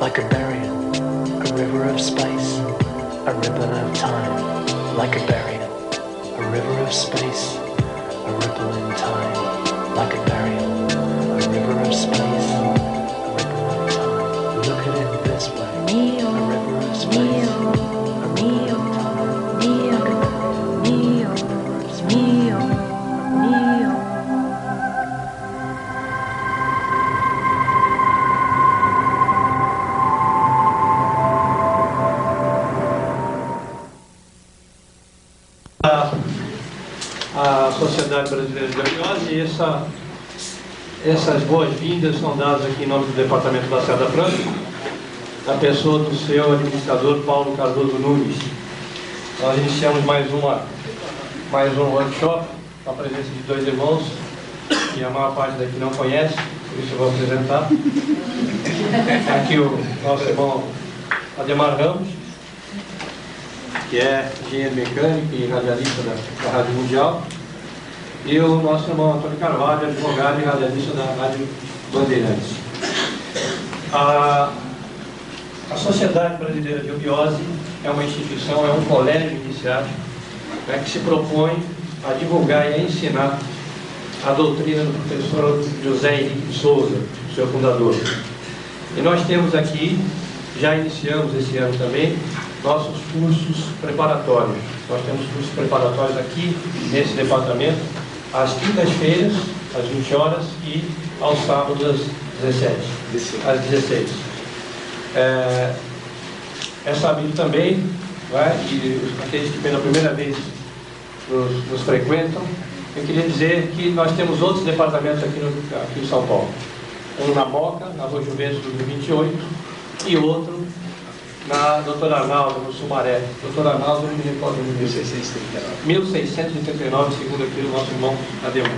like a barrier, a river of space, a ribbon of time, like a barrier, a river of space, a ripple in time, like a barrier, a river of space, a ripple in time. Look at it this way, a river of space, a ripple in time, like a barrier, a river of space. A Sociedade Brasileira de Abiose, e essas boas-vindas são dadas aqui em nome do Departamento da Serra da Franca, na pessoa do seu administrador Paulo Cardoso Nunes. Nós iniciamos mais um workshop com a presença de dois irmãos, que a maior parte daqui não conhece, por isso eu vou apresentar. Aqui o nosso irmão Ademar Ramos, que é engenheiro mecânico e radialista da Rádio Mundial, e o nosso irmão Antônio Carvalho, advogado e radialista da Rádio Bandeirantes. A Sociedade Brasileira de Abiose é uma instituição, é um colégio iniciático, né, que se propõe a divulgar e a ensinar a doutrina do professor José Henrique de Souza, seu fundador. E nós temos aqui, já iniciamos esse ano também, nossos cursos preparatórios. Nós temos cursos preparatórios aqui nesse departamento, às quintas-feiras, às 20 horas, e aos sábados, às 16. É sabido também, e aqueles que pela primeira vez nos frequentam, eu queria dizer que nós temos outros departamentos aqui em São Paulo. Um na Moca, na Rua Juventus, número 28, e outro na Doutor Arnaldo, no Sumaré. Doutor Arnaldo, não me recordo de 1639, segundo aqui o nosso irmão Ademar.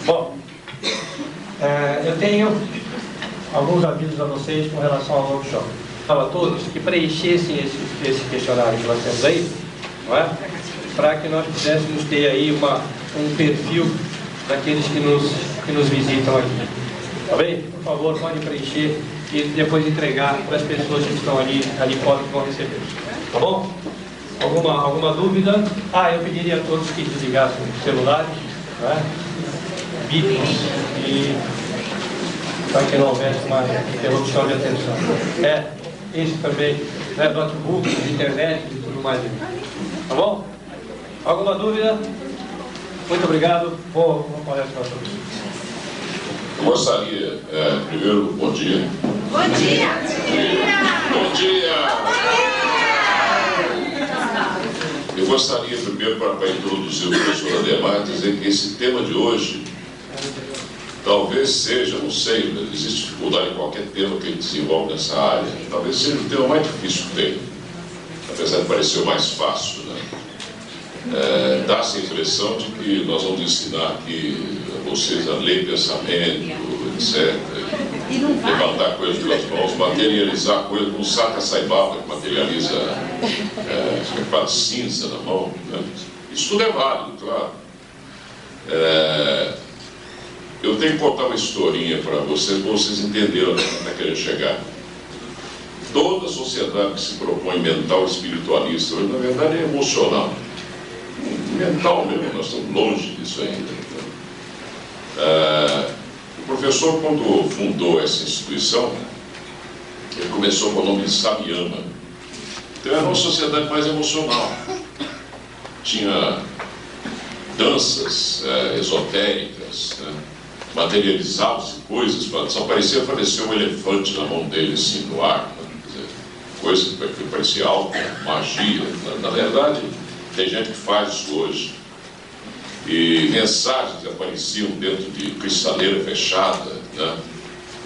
Bom, eu tenho alguns avisos a vocês com relação ao workshop. A todos que preenchessem esse questionário que nós temos aí, não é? Para que nós pudéssemos ter aí um perfil daqueles que nos visitam aqui. Tá bem? Por favor, pode preencher e depois entregar para as pessoas que estão ali fora que vão receber. Tá bom? Alguma dúvida? Eu pediria a todos que desligassem os celulares, né? Bipos, e para que não houvesse uma interrupção de atenção. Isso também, né? Notebooks, internet e tudo mais. Tá bom? Alguma dúvida? Muito obrigado. Boa palestra para todos. Eu gostaria, primeiro, bom dia. Bom dia! Bom dia! Eu gostaria, primeiro, para introduzir o professor Ademar, dizer que esse tema de hoje talvez seja, não sei, existe dificuldade em qualquer tema que ele desenvolve nessa área, talvez seja o tema mais difícil que tem, apesar de parecer o mais fácil, né? Dá-se a impressão de que nós vamos ensinar aqui a vocês a ler pensamento, etc. Levantar coisas pelas mãos, materializar coisas, um saca saibaba que materializa cinza na mão, né? Isso tudo é válido, claro. Eu tenho que contar uma historinha para vocês entenderem onde está querendo chegar. Toda sociedade que se propõe mental espiritualista, na verdade é emocional. Mental mesmo, nós estamos longe disso ainda. O professor, quando fundou essa instituição, ele começou com o nome de Samyama. Então era uma sociedade mais emocional. Tinha danças esotéricas, né? Materializavam-se coisas, só parecia aparecer um elefante na mão dele, assim, no ar, né? Quer dizer, coisa que parecia algo, magia. Na verdade, tem gente que faz isso hoje. E mensagens que apareciam dentro de cristaleira fechada, né?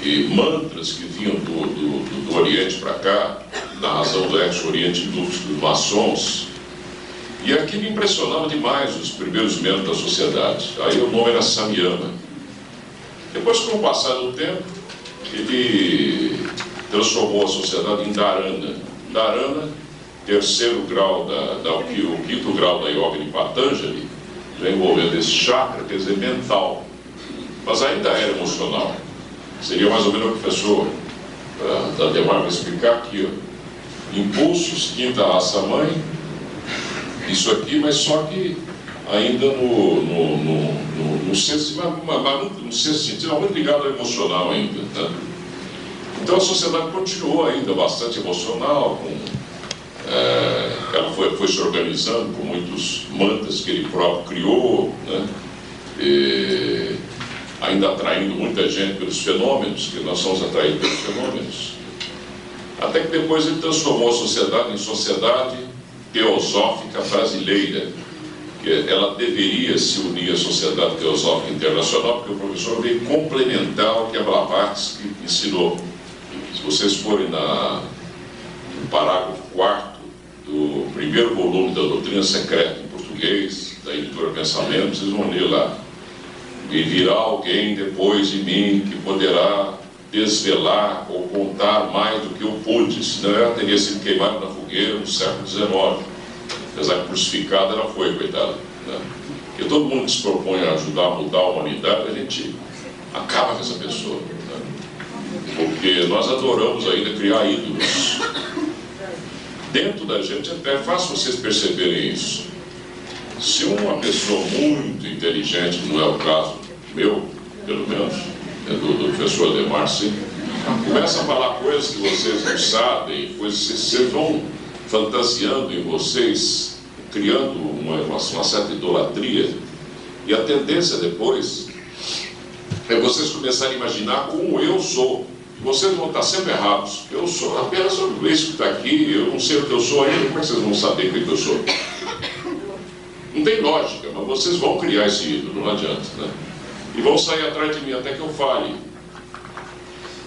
E mantras que vinham do Oriente para cá, na razão do ex-Oriente dos maçons. E aquilo impressionava demais os primeiros membros da sociedade. Aí o nome era Samyama. Depois, com o passar do tempo, ele transformou a sociedade em Dharana. Dharana, terceiro grau, o quinto grau da Yoga de Patanjali, já envolvendo esse chakra, quer dizer, mental. Mas ainda era emocional. Seria mais ou menos o professor da Adhemar vai explicar aqui, ó, impulsos, quinta raça mãe, isso aqui, mas só que ainda no sexto sentido, muito ligado ao emocional ainda, né? Então a sociedade continuou ainda bastante emocional, ela foi se organizando com muitos mantras que ele próprio criou, né? Ainda atraindo muita gente pelos fenômenos, que nós somos atraídos pelos fenômenos. Até que depois ele transformou a sociedade em sociedade teosófica brasileira, que ela deveria se unir à Sociedade Teosófica Internacional, porque o professor veio complementar o que a Blavatsky ensinou. Se vocês forem no parágrafo 4º do primeiro volume da Doutrina Secreta em português, da editora Pensamento, vocês vão ler lá: e virá alguém depois de mim que poderá desvelar ou contar mais do que eu pude, senão ela teria sido queimada na fogueira no século XIX. Apesar que crucificada ela foi, coitada, né? Porque todo mundo que se propõe a ajudar a mudar a humanidade, a gente acaba com essa pessoa, né? Porque nós adoramos ainda criar ídolos. Dentro da gente, até é fácil vocês perceberem isso. Se uma pessoa muito inteligente, não é o caso meu, pelo menos, do professor Adhemar, começa a falar coisas que vocês não sabem, coisas que vocês vão fantasiando em vocês, criando uma certa idolatria, e a tendência depois é vocês começarem a imaginar como eu sou. Vocês vão estar sempre errados. Eu sou apenas um inglês que está aqui, eu não sei o que eu sou ainda, como é que vocês vão saber o que eu sou? Não tem lógica, mas vocês vão criar esse ídolo, não adianta, né? E vão sair atrás de mim até que eu fale.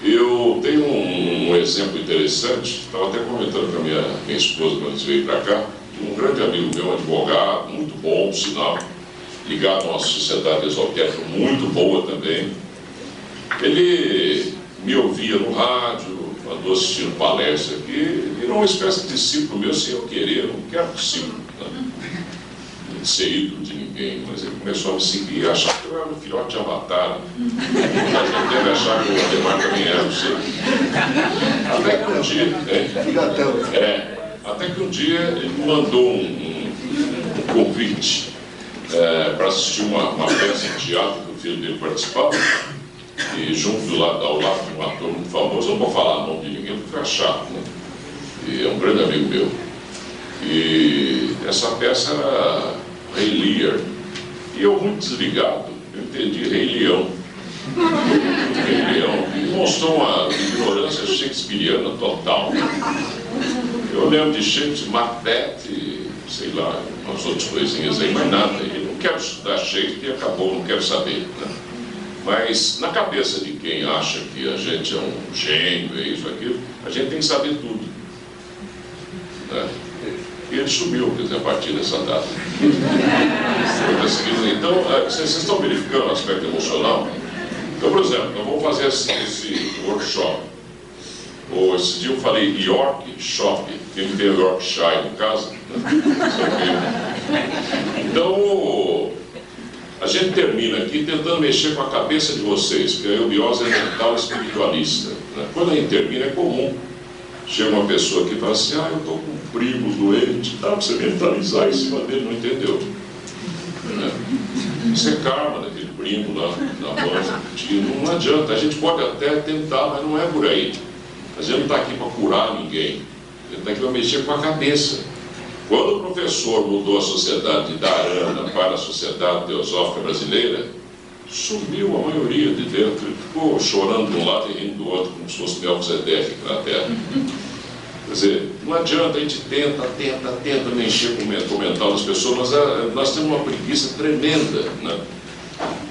Eu tenho um exemplo interessante, estava até comentando com a minha esposa quando eles veio para cá, um grande amigo meu, um advogado, muito bom, sinal, ligado a uma sociedade esotérica muito boa também. Ele me ouvia no rádio, andou assistindo palestra aqui, virou uma espécie de discípulo meu sem eu querer, eu não quero discípulo, né? Ser ídolo de ninguém, mas ele começou a me seguir e achar que eu era um filhote de Avatar. A gente deve achar que o Adhemar também era, não sei. Até que um dia, até que um dia ele me mandou um convite para assistir uma peça de teatro que o filho dele participava, e junto ao lado de um ator muito famoso, eu não vou falar o nome de ninguém porque fica chato, né? E é um grande amigo meu. E essa peça era Rei Lear, e eu muito desligado, eu entendi Rei Leão. Rei Leão, e mostrou uma ignorância shakespeariana total. Eu lembro de Shakespeare, Macbeth, sei lá, umas outras coisinhas aí, mas nada. Eu não quero estudar Shakespeare e acabou, não quero saber, né? Mas na cabeça de quem acha que a gente é um gênio, é isso, aquilo, a gente tem que saber tudo, né? E ele sumiu, quer dizer, a partir dessa data. Então, vocês estão verificando o aspecto emocional? Então, por exemplo, nós vamos fazer esse workshop. Esse dia eu falei York Shop, quem tem Yorkshire em casa, né? Então, a gente termina aqui tentando mexer com a cabeça de vocês, porque a eubiose é mental espiritualista, né? Quando a gente termina, é comum. Chega uma pessoa aqui e fala assim: eu estou com um primo doente, dá para você mentalizar em cima dele, não entendeu, né? Isso é karma daquele primo lá na banca. Não adianta, a gente pode até tentar, mas não é por aí. A gente não está aqui para curar ninguém, a gente está aqui para mexer com a cabeça. Quando o professor mudou a sociedade de Dharana para a Sociedade Teosófica Brasileira, sumiu a maioria de dentro, ele ficou chorando de um lado e rindo do outro, como se fosse Melquisedeque na Terra. Quer dizer, não adianta, a gente tenta mexer com o mental das pessoas, mas nós temos uma preguiça tremenda, né?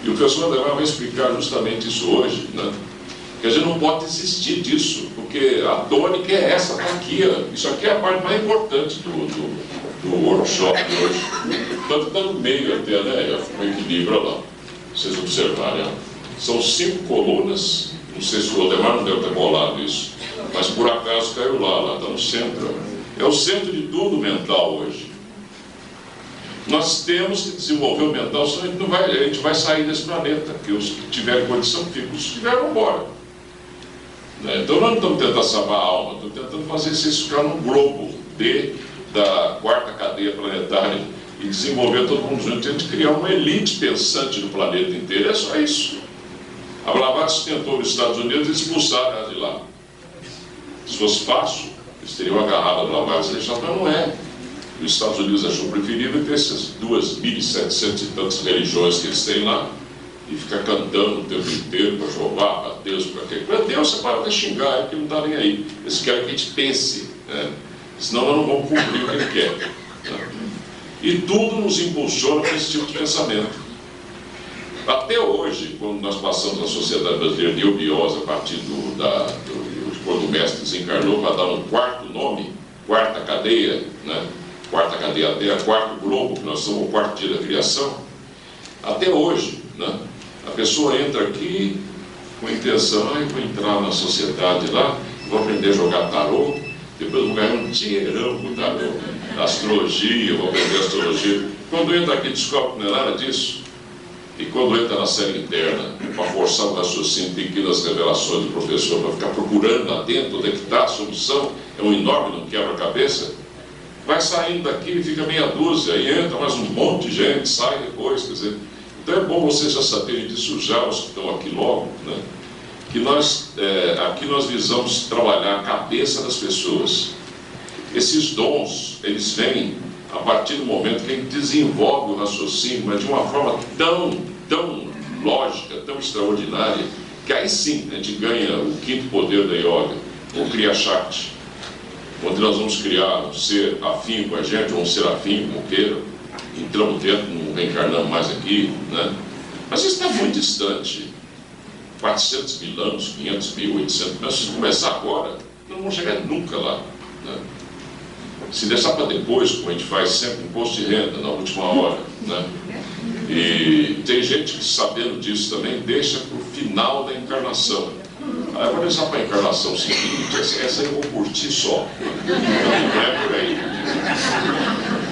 E o professor Adhemar vai explicar justamente isso hoje, né? Que a gente não pode desistir disso, porque a tônica é essa, está aqui, ó. Isso aqui é a parte mais importante do workshop de hoje. Tanto está no meio até, né? O equilíbrio lá. Vocês observarem, ó. São 5 colunas, não sei se o Adhemar não deve ter bolado isso, mas por acaso caiu lá está no centro. Ó. É o centro de tudo mental hoje. Nós temos que desenvolver o mental, senão a gente vai sair desse planeta, porque os que tiverem condição ficam, os que tiveram, vão embora. né? Então nós não estamos tentando salvar a alma, estamos tentando fazer isso ficar num globo da quarta cadeia planetária e desenvolver todo mundo junto, a gente criar uma elite pensante no planeta inteiro. É só isso. A Blavatsky tentou nos Estados Unidos e expulsaram ela de lá. Se fosse fácil, eles teriam agarrado a Blavatsky e deixado, mas não é. Os Estados Unidos achou preferível ter essas 2.700 e tantas religiões que eles têm lá e ficar cantando o tempo inteiro para Jeová, para Deus, para quem? Para Deus, você pode até xingar, é que não está nem aí. Eles querem que a gente pense, né? Senão nós não vamos cumprir o que ele quer. Né? E tudo nos impulsiona para esse tipo de pensamento. Até hoje, quando nós passamos a sociedade brasileira neobiosa a partir quando o mestre desencarnou para dar um quarto nome, quarta cadeia, né? Quarta cadeia Terra, quarto globo, que nós somos o quarto dia da criação, até hoje, né? A pessoa entra aqui com a intenção, vou entrar na sociedade lá, vou aprender a jogar tarô, depois vou ganhar um dinheirão com o tarô, astrologia, vou aprender astrologia. Quando entra aqui, descobre que não é nada disso. E quando entra na série interna, para forçar o raciocínio, tem que ir nas revelações do professor, para ficar procurando lá dentro onde é que está a solução, é um enorme, não quebra-cabeça. Vai saindo daqui e fica meia dúzia, aí entra mais um monte de gente, sai depois, quer dizer. Então é bom vocês já saberem disso já, os que estão aqui logo, né? Que aqui nós visamos trabalhar a cabeça das pessoas. Esses dons, eles vêm a partir do momento que a gente desenvolve o raciocínio, mas de uma forma tão lógica, tão extraordinária, que aí sim a gente ganha o quinto poder da yoga, o Kriya Shakti, onde nós vamos criar um ser afim com a gente, ou um ser afim, como queira, entramos dentro, não reencarnamos mais aqui, né? Mas isso está muito distante. 400 mil anos, 500 mil, 800 mil, se começar agora, não vamos chegar nunca lá, né? Se deixar para depois, como a gente faz sempre, imposto de renda, na última hora, né? E tem gente que, sabendo disso também, deixa para o final da encarnação. Aí eu vou deixar para a encarnação seguinte, essa eu vou curtir só. Então não é por aí.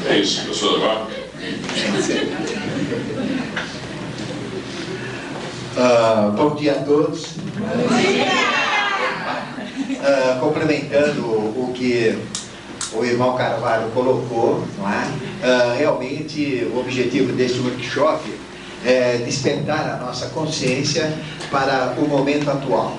É isso, professor Eduardo. Bom dia a todos. Complementando o que o irmão Carvalho colocou, não é? Realmente o objetivo deste workshop é despertar a nossa consciência para o momento atual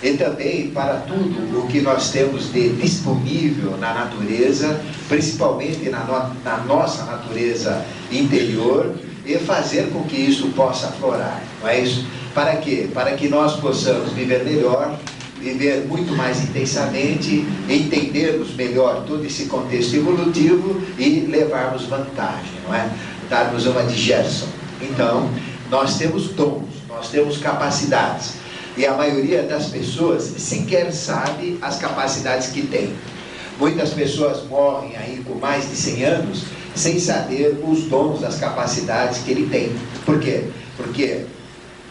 e também para tudo o que nós temos de disponível na natureza, principalmente na nossa natureza interior, e fazer com que isso possa aflorar, não é isso? Para quê? Para que nós possamos viver melhor, viver muito mais intensamente, entendermos melhor todo esse contexto evolutivo e levarmos vantagem, não é? Darmos uma digestão. Então, nós temos dons, nós temos capacidades, e a maioria das pessoas sequer sabe as capacidades que tem. Muitas pessoas morrem aí com mais de 100 anos sem saber os dons, as capacidades que ele tem. Por quê? Porque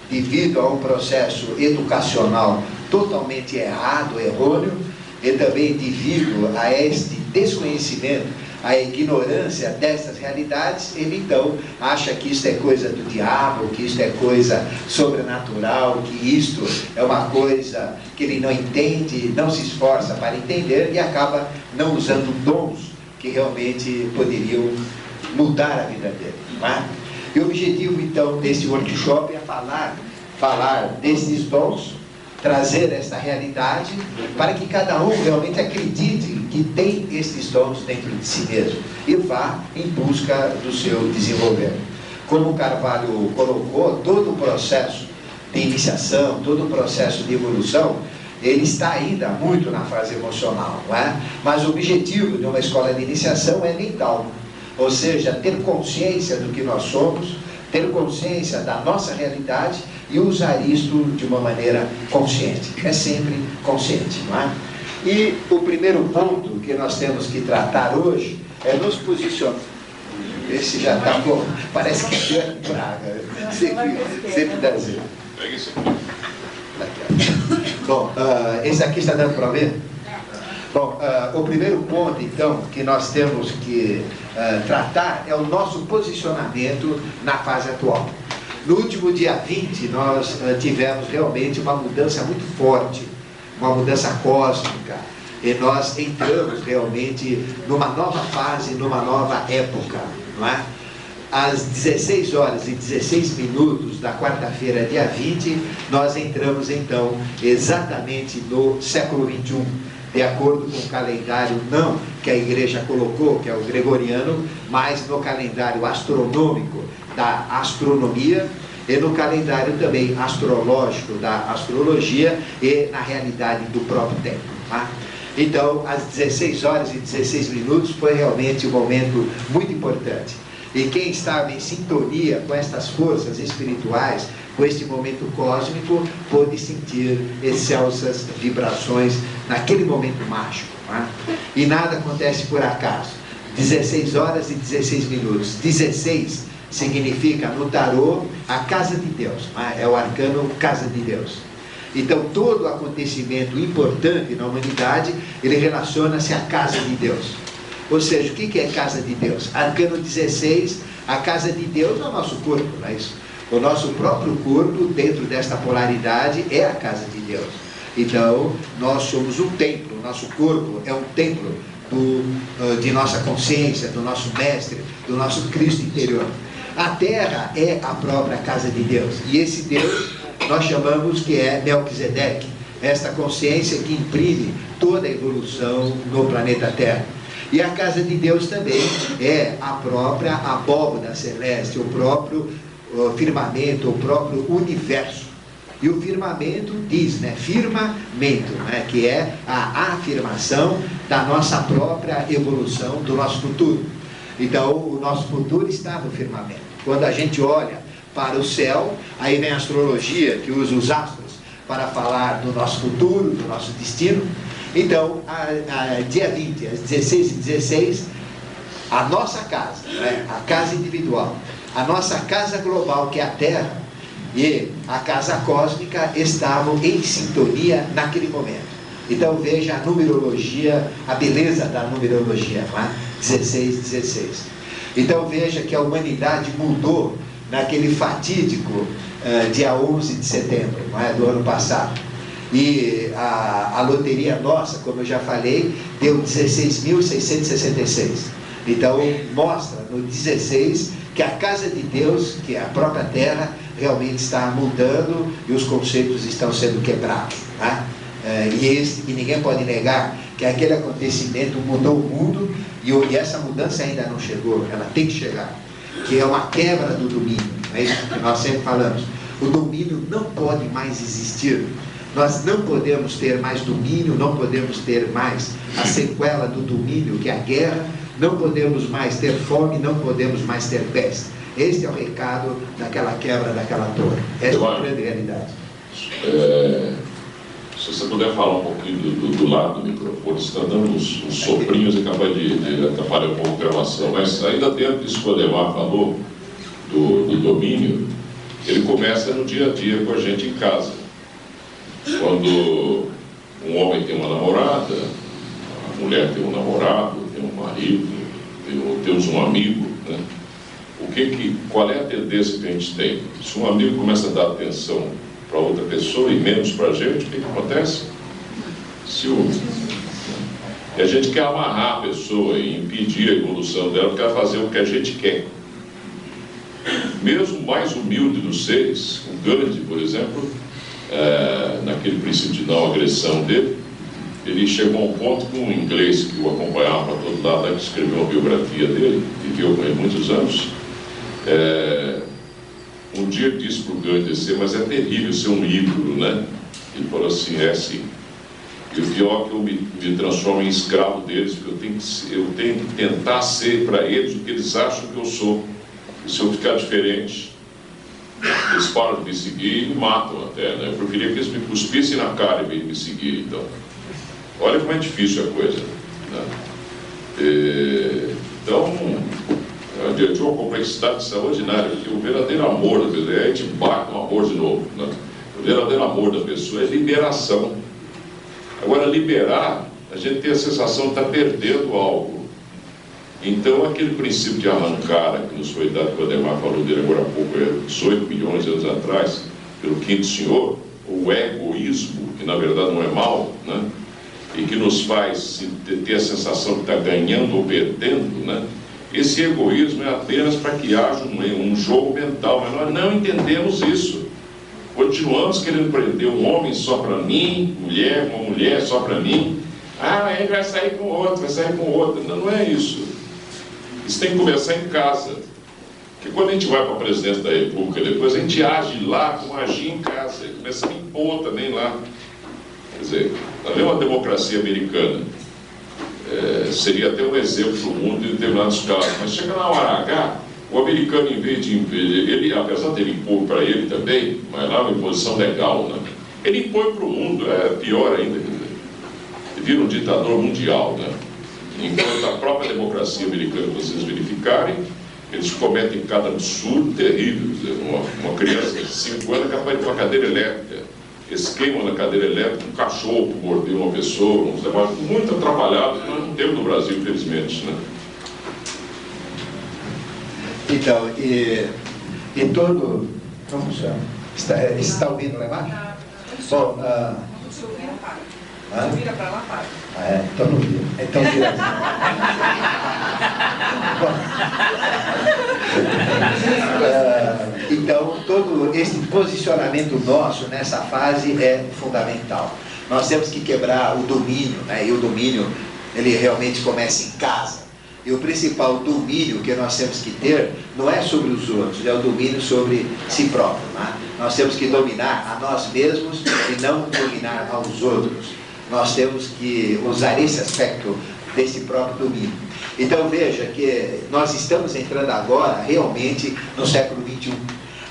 devido a um processo educacional totalmente errado, errôneo, e também devido a este desconhecimento, a ignorância dessas realidades, ele então acha que isto é coisa do diabo, que isto é coisa sobrenatural, que isto é uma coisa que ele não entende, não se esforça para entender e acaba não usando dons que realmente poderiam mudar a vida dele, não é? E o objetivo então desse workshop é falar desses dons, trazer esta realidade para que cada um realmente acredite que tem esses dons dentro de si mesmo e vá em busca do seu desenvolvimento. Como o Carvalho colocou, todo o processo de iniciação, todo o processo de evolução, ele está ainda muito na fase emocional, não é? Mas o objetivo de uma escola de iniciação é mental, ou seja, ter consciência do que nós somos, ter consciência da nossa realidade e usar isto de uma maneira consciente. É sempre consciente, não é? E o primeiro ponto que nós temos que tratar hoje é nos posicionar. Esse já está bom, parece que é praga, sempre dá zero. Pega isso aqui. Bom, esse aqui está dando para ver? Bom, o primeiro ponto, então, que nós temos que tratar é o nosso posicionamento na fase atual. No último dia 20, nós tivemos realmente uma mudança muito forte uma mudança cósmica, e nós entramos realmente numa nova fase, numa nova época, não é? Às 16 horas e 16 minutos da quarta-feira, dia 20, nós entramos então exatamente no século 21, de acordo com o calendário não que a igreja colocou, que é o gregoriano, mas no calendário astronômico da astronomia e no calendário também astrológico da astrologia e na realidade do próprio tempo, tá? Então, às 16 horas e 16 minutos foi realmente um momento muito importante. E quem estava em sintonia com estas forças espirituais, com este momento cósmico, pôde sentir excelsas vibrações naquele momento mágico, tá? E nada acontece por acaso. 16 horas e 16 minutos. 16 significa no tarô a casa de Deus, tá? É o arcano casa de Deus. Então todo acontecimento importante na humanidade, ele relaciona-se à casa de Deus. Ou seja, o que é casa de Deus? Arcano 16, a casa de Deus é o nosso corpo, não é isso? O nosso próprio corpo, dentro desta polaridade, é a casa de Deus. Então, nós somos um templo, o nosso corpo é um templo de nossa consciência, do nosso mestre, do nosso Cristo interior. A terra é a própria casa de Deus, e esse Deus nós chamamos que é Melquisedeque, esta consciência que imprime toda a evolução no planeta Terra. E a casa de Deus também é a própria abóbada celeste, o próprio firmamento, o próprio universo. E o firmamento diz, né, firmamento, né, que é a afirmação da nossa própria evolução, do nosso futuro. Então, o nosso futuro está no firmamento. Quando a gente olha para o céu, aí vem a astrologia, que usa os astros para falar do nosso futuro, do nosso destino. Então, dia 20, às 16 e 16, a nossa casa, né, a casa individual, a nossa casa global, que é a Terra, e a casa cósmica estavam em sintonia naquele momento. Então veja a numerologia, a beleza da numerologia, tá? 16, 16. Então veja que a humanidade mudou naquele fatídico dia 11 de setembro, não é, do ano passado. E a loteria nossa, como eu já falei, deu 16.666. Então mostra no 16 que a casa de Deus, que é a própria Terra, realmente está mudando e os conceitos estão sendo quebrados, tá? E ninguém pode negar que aquele acontecimento mudou o mundo, e essa mudança ainda não chegou, ela tem que chegar, que é uma quebra do domínio, é isso que nós sempre falamos. O domínio não pode mais existir. Nós não podemos ter mais domínio, não podemos ter mais a sequela do domínio, que é a guerra, não podemos mais ter fome, não podemos mais ter peste. Este é o recado daquela quebra daquela torre. Esta é a grande realidade. Se você puder falar um pouquinho do lado do microfone, você está dando uns soprinhos e acaba de atrapalhar um pouco a gravação. Mas ainda dentro disso que o Ademar falou, do domínio, ele começa no dia a dia com a gente em casa. Quando um homem tem uma namorada, a mulher tem um namorado, tem um marido, temos um amigo, né? Qual é a tendência que a gente tem? Se um amigo começa a dar atenção para outra pessoa e menos para a gente, o que acontece? Ciúme. E a gente quer amarrar a pessoa e impedir a evolução dela, porque ela fazer o que a gente quer. Mesmo o mais humilde dos seres, o Gandhi, por exemplo, naquele princípio de não agressão dele, ele chegou a um ponto que um inglês que o acompanhava para todo lado, que escreveu uma biografia dele, viveu com ele muitos anos, um dia disse para o Gandhi assim: mas é terrível ser um ídolo, né? Ele falou assim: é sim. E o pior é que eu me transformo em escravo deles, porque eu tenho que tentar ser para eles o que eles acham que eu sou. E se eu ficar diferente, eles param de me seguir e me matam até, né? Eu preferia que eles me cuspissem na cara em vez de me seguir. Então, olha como é difícil a coisa, né? Então, diante de uma complexidade extraordinária, porque o verdadeiro amor da pessoa, a gente bate no amor de novo, né? O verdadeiro amor da pessoa é liberação. Agora, liberar, a gente tem a sensação de estar perdendo algo. Então, aquele princípio de arrancar, que nos foi dado, que o Ademar falou dele agora há pouco, 18 milhões de anos atrás, pelo quinto senhor, o egoísmo, que na verdade não é mal, né? E que nos faz ter a sensação de estar ganhando ou perdendo, né? Esse egoísmo é apenas para que haja um jogo mental, mas nós não entendemos isso. Continuamos querendo prender um homem só para mim, uma mulher só para mim. Ah, ele vai sair com outro, vai sair com outra. Não, não é isso. Isso tem que começar em casa. Porque quando a gente vai para a presidência da República, depois a gente age lá como agir em casa. E começa a impor também lá. Quer dizer, ali é uma democracia americana. Seria até um exemplo para o mundo em determinados casos. Mas chega na hora H, o americano, em vez de ele, apesar de ele impor para ele também, mas lá é uma imposição legal, né? Ele impõe para o mundo, é pior ainda. Vira um ditador mundial, né? Enquanto a própria democracia americana, vocês verificarem, eles cometem cada absurdo terrível. Uma criança de 5 anos é capaz de ir para uma cadeira elétrica. Eles queimam na cadeira elétrica um cachorro por morder uma pessoa, uns negócios muito atrapalhados que nós não temos no Brasil, infelizmente, né? Então, e todo... Como chama? Está ouvindo lá embaixo? Bom, vira para lá, para. Então não vira. Então vira. Então, todo esse posicionamento nosso nessa fase é fundamental. Nós temos que quebrar o domínio, né? E o domínio, ele realmente começa em casa. E o principal domínio que nós temos que ter não é sobre os outros, é o domínio sobre si próprio, né? Nós temos que dominar a nós mesmos e não dominar aos outros. Nós temos que usar esse aspecto desse próprio domínio. Então veja que nós estamos entrando agora realmente no século XXI,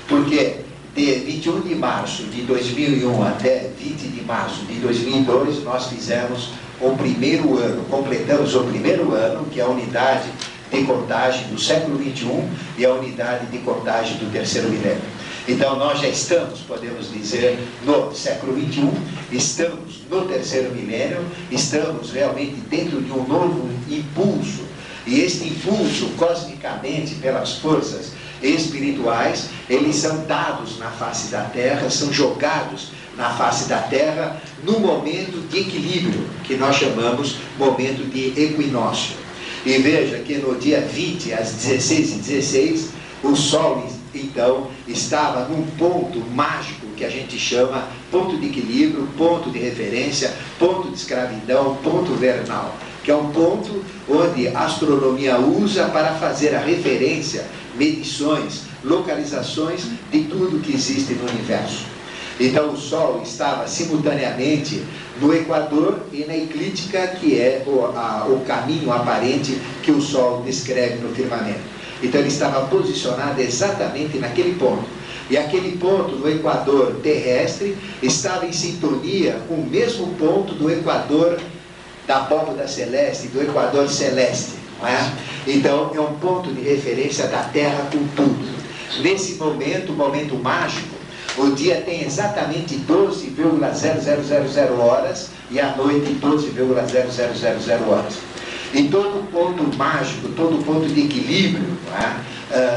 porque de 21 de março de 2001 até 20 de março de 2002 nós fizemos o primeiro ano, completamos o primeiro ano, que é a unidade de contagem do século XXI e a unidade de contagem do terceiro milênio. Então nós já estamos, podemos dizer, no século XXI, estamos no terceiro milênio, estamos realmente dentro de um novo impulso, e este impulso, cosmicamente, pelas forças espirituais, eles são dados na face da Terra, são jogados na face da Terra, no momento de equilíbrio, que nós chamamos momento de equinócio. E veja que no dia 20, às 16h16, o Sol, então, estava num ponto mágico que a gente chama ponto de equilíbrio, ponto de referência, ponto de escravidão, ponto vernal, que é um ponto onde a astronomia usa para fazer a referência, medições, localizações de tudo que existe no universo. Então o Sol estava simultaneamente no Equador e na eclíptica, que é o caminho aparente que o Sol descreve no firmamento. Então ele estava posicionado exatamente naquele ponto. E aquele ponto do Equador terrestre estava em sintonia com o mesmo ponto do Equador da abóbada celeste, do Equador celeste, não é? Então é um ponto de referência da Terra com tudo. Nesse momento, momento mágico, o dia tem exatamente 12,0000 horas e a noite 12,0000 horas. E todo ponto mágico, todo ponto de equilíbrio, não é?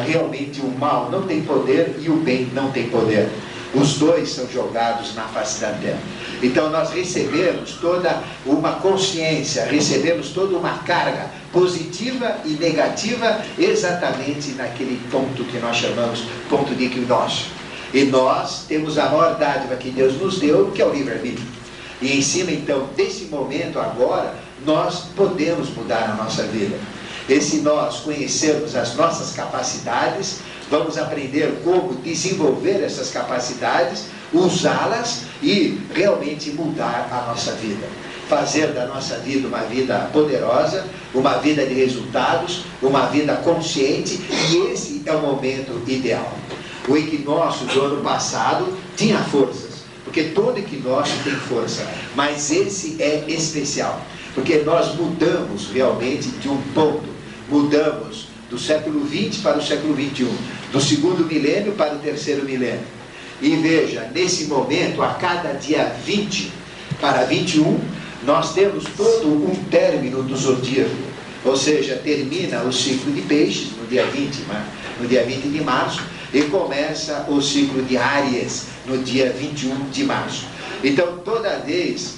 Realmente o mal não tem poder e o bem não tem poder. Os dois são jogados na face da Terra. Então nós recebemos toda uma consciência, recebemos toda uma carga positiva e negativa exatamente naquele ponto que nós chamamos ponto de equinócio. E nós temos a maior dádiva que Deus nos deu, que é o livre-arbítrio. E em cima então desse momento agora, nós podemos mudar a nossa vida. E se nós conhecermos as nossas capacidades, vamos aprender como desenvolver essas capacidades, usá-las e realmente mudar a nossa vida. Fazer da nossa vida uma vida poderosa, uma vida de resultados, uma vida consciente, e esse é o momento ideal. O equinócio do ano passado tinha forças, porque todo equinócio tem força, mas esse é especial, porque nós mudamos realmente de um ponto, mudamos do século XX para o século XXI, do segundo milênio para o terceiro milênio. E veja, nesse momento, a cada dia 20 para 21, nós temos todo um término do zodíaco, ou seja, termina o ciclo de peixes no dia 20, no dia 20 de março, e começa o ciclo de Áries no dia 21 de março. Então, toda vez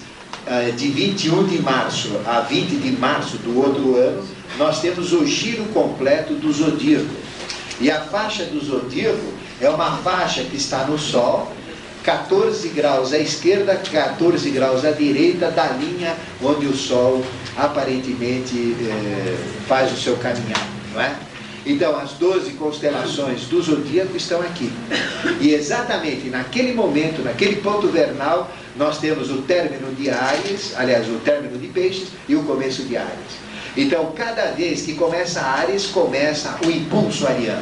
de 21 de março a 20 de março do outro ano, nós temos o giro completo do zodíaco. E a faixa do zodíaco é uma faixa que está no Sol, 14 graus à esquerda, 14 graus à direita da linha onde o Sol aparentemente faz o seu caminhar, não é? Então, as 12 constelações do zodíaco estão aqui. E exatamente naquele momento, naquele ponto vernal, nós temos o término de Áries, aliás, o término de Peixes e o começo de Áries. Então, cada vez que começa Áries, começa o impulso ariano.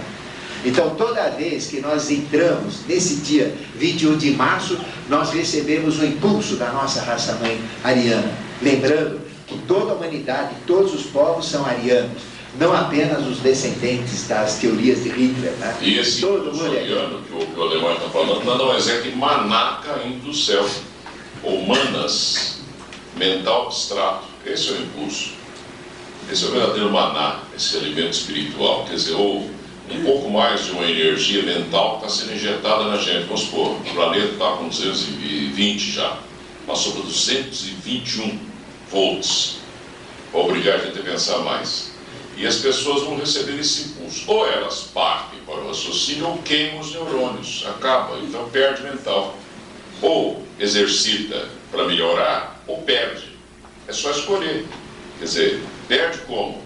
Então, toda vez que nós entramos nesse dia 21 de março, nós recebemos o impulso da nossa raça-mãe ariana. Lembrando que toda a humanidade, todos os povos são arianos, não apenas os descendentes das teorias de Hitler, né? E esse impulso ariano que o Alemão está falando, nada mais é que maná caindo do céu, ou manas, mental abstrato. Esse é o impulso. Esse é o verdadeiro maná, esse alimento espiritual. Quer dizer, ou um pouco mais de uma energia mental que está sendo injetada na gente. Vamos supor, o planeta está com 220 já, passou para 221 volts, para obrigar a gente a pensar mais. E as pessoas vão receber esse impulso. Ou elas partem para o raciocínio, ou queimam os neurônios, acaba, então perde mental. Ou exercita para melhorar, ou perde. É só escolher. Quer dizer, perde como?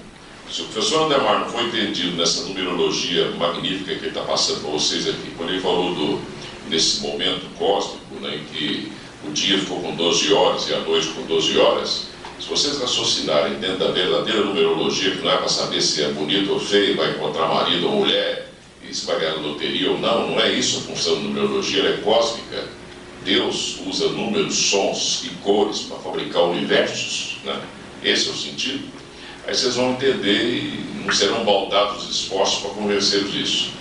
Se o professor Andemar não foi entendido nessa numerologia magnífica que ele está passando para vocês aqui, quando ele falou desse momento cósmico, né, em que o dia ficou com 12 horas e a noite com 12 horas, se vocês raciocinarem dentro da verdadeira numerologia, que não é para saber se é bonito ou feio, vai encontrar marido ou mulher, e se vai ganhar loteria ou não, não é isso a função da numerologia, ela é cósmica. Deus usa números, sons e cores para fabricar universos, né? Esse é o sentido. Aí vocês vão entender e não serão baldados esforços para convencer disso.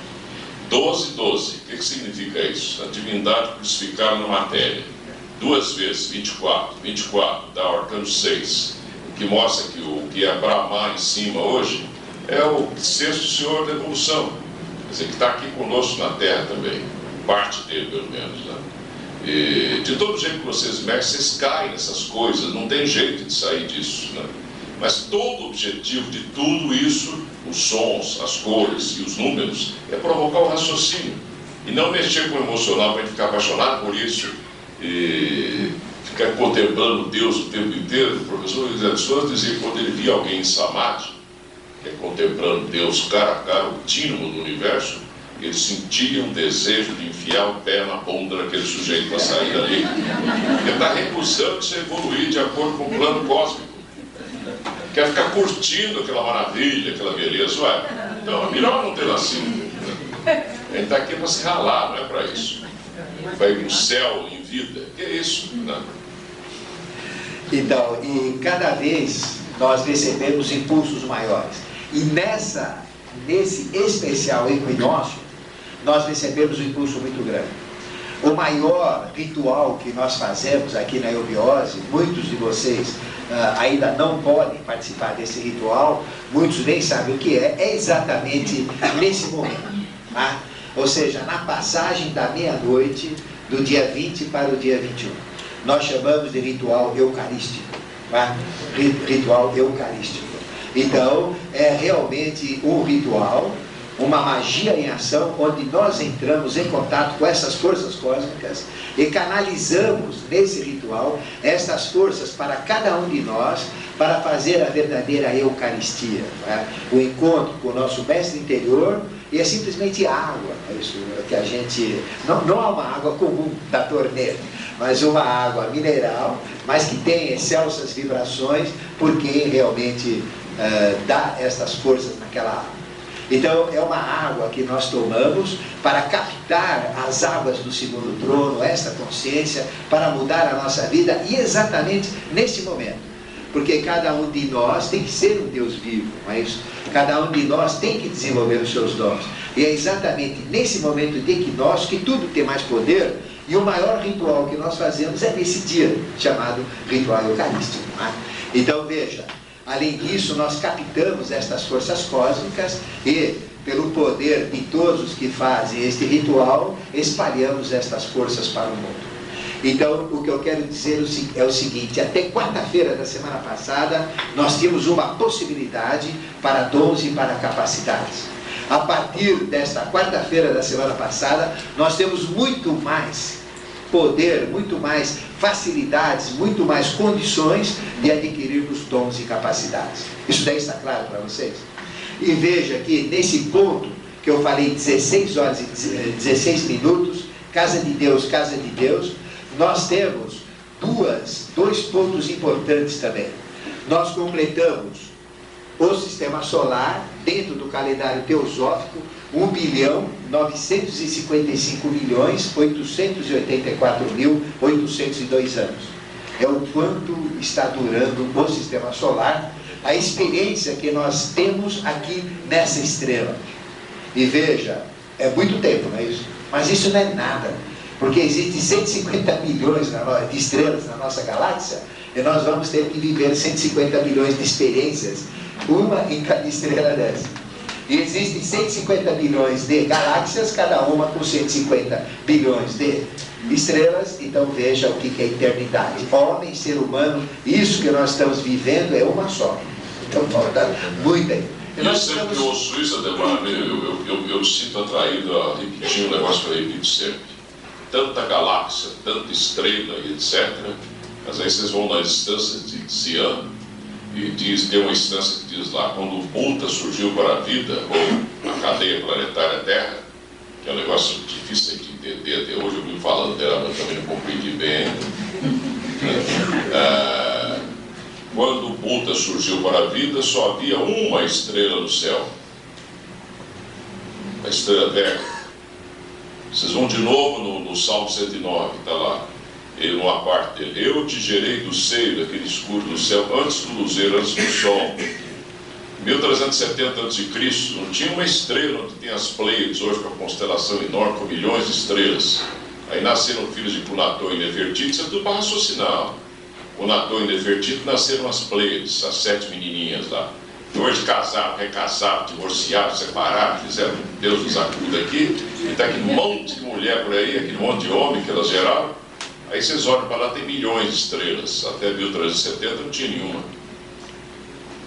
12, 12, o que significa isso? A divindade crucificada na matéria. 2 vezes 24, 24 dá o arcano 6, que mostra que o que é Brahma em cima hoje é o sexto senhor da evolução, quer dizer, que está aqui conosco na Terra também, parte dele pelo menos, né? E de todo jeito que vocês mexem, vocês caem nessas coisas, não tem jeito de sair disso, né? Mas todo o objetivo de tudo isso, os sons, as cores e os números, é provocar o raciocínio. E não mexer com o emocional para a gente ficar apaixonado por isso e ficar contemplando Deus o tempo inteiro. O professor José de Souza dizia que quando ele via alguém em Samadhi, que é contemplando Deus cara a cara, o dínamo do universo, ele sentia um desejo de enfiar o pé na bunda daquele sujeito para sair dali. Ele está recusando de se evoluir de acordo com o plano cósmico. Quer ficar curtindo aquela maravilha, aquela beleza. Ué, então, melhor não ter nascido. Ele está aqui para se ralar, não é para isso. Vai no céu, em vida. Que é isso? Não. Então, e cada vez nós recebemos impulsos maiores. E nesse especial equinócio, nós recebemos um impulso muito grande. O maior ritual que nós fazemos aqui na eubiose, muitos de vocês ainda não podem participar desse ritual, muitos nem sabem o que é exatamente nesse momento. Tá? Ou seja, na passagem da meia-noite do dia 20 para o dia 21. Nós chamamos de ritual eucarístico. Tá? Ritual eucarístico. Então, é realmente um ritual, uma magia em ação, onde nós entramos em contato com essas forças cósmicas e canalizamos nesse ritual essas forças para cada um de nós, para fazer a verdadeira Eucaristia, né? O encontro com o nosso mestre interior. E é simplesmente água, é isso que a gente, não é uma água comum da torneira, mas uma água mineral, mas que tem excelsas vibrações, porque realmente dá essas forças naquela água. Então é uma água que nós tomamos para captar as águas do segundo trono, esta consciência, para mudar a nossa vida, e exatamente nesse momento. Porque cada um de nós tem que ser um Deus vivo, não é isso? Cada um de nós tem que desenvolver os seus dons. E é exatamente nesse momento de equinócio que tudo tem mais poder, e o maior ritual que nós fazemos é nesse dia, chamado ritual eucarístico. Não é? Então veja, além disso, nós captamos estas forças cósmicas e pelo poder de todos que fazem este ritual, espalhamos estas forças para o mundo. Então, o que eu quero dizer é o seguinte: até quarta-feira da semana passada, nós tínhamos uma possibilidade para dons e para capacidades. A partir desta quarta-feira da semana passada, nós temos muito mais poder, muito mais facilidades, muito mais condições de adquirirmos dons e capacidades. Isso daí está claro para vocês? E veja que nesse ponto que eu falei, 16 horas e 16 minutos, casa de Deus, nós temos dois pontos importantes também. Nós completamos o sistema solar dentro do calendário teosófico, 1.955.884.802 anos. É o quanto está durando o sistema solar, a experiência que nós temos aqui nessa estrela. E veja, é muito tempo, não é isso? Mas isso não é nada, porque existem 150 milhões de estrelas na nossa galáxia, e nós vamos ter que viver 150 milhões de experiências, uma em cada estrela dessa. E existem 150 bilhões de galáxias, cada uma com 150 bilhões de estrelas. Então veja o que é eternidade. Homem, ser humano, isso que nós estamos vivendo é uma só. Então falta muito aí. Eu sempre que ouço isso, Ademar, eu me sinto atraído a repetir um negócio que eu repito sempre. Tanta galáxia, tanta estrela e etc. Mas aí vocês vão nas instâncias de Zian, e tem uma instância que diz lá: quando o Buda surgiu para a vida, ou a cadeia planetária Terra, que é um negócio difícil de entender, até hoje eu vim falando dela, mas também não compreendi bem. Quando o Buda surgiu para a vida, só havia uma estrela no céu, a estrela Terra. Vocês vão de novo no Salmo 109, está lá. Ele, numa parte dele: eu te gerei do seio daquele escuro do céu, antes do luzeiro, antes do sol. 1370 a.C., não tinha uma estrela onde tem as Pleiades hoje, com a constelação enorme, com milhões de estrelas. Aí nasceram filhos de Cunatô e Nefertiti, isso é tudo para raciocinar. Cunatô e Nefertiti nasceram as Pleiades, as 7 menininhas lá. Hoje casaram, recasaram, divorciaram, separaram, fizeram Deus nos acuda aqui, e está aquele monte de mulher por aí, aquele monte de homem que elas geraram. Aí vocês olham para lá, tem milhões de estrelas. Até 1370 não tinha nenhuma.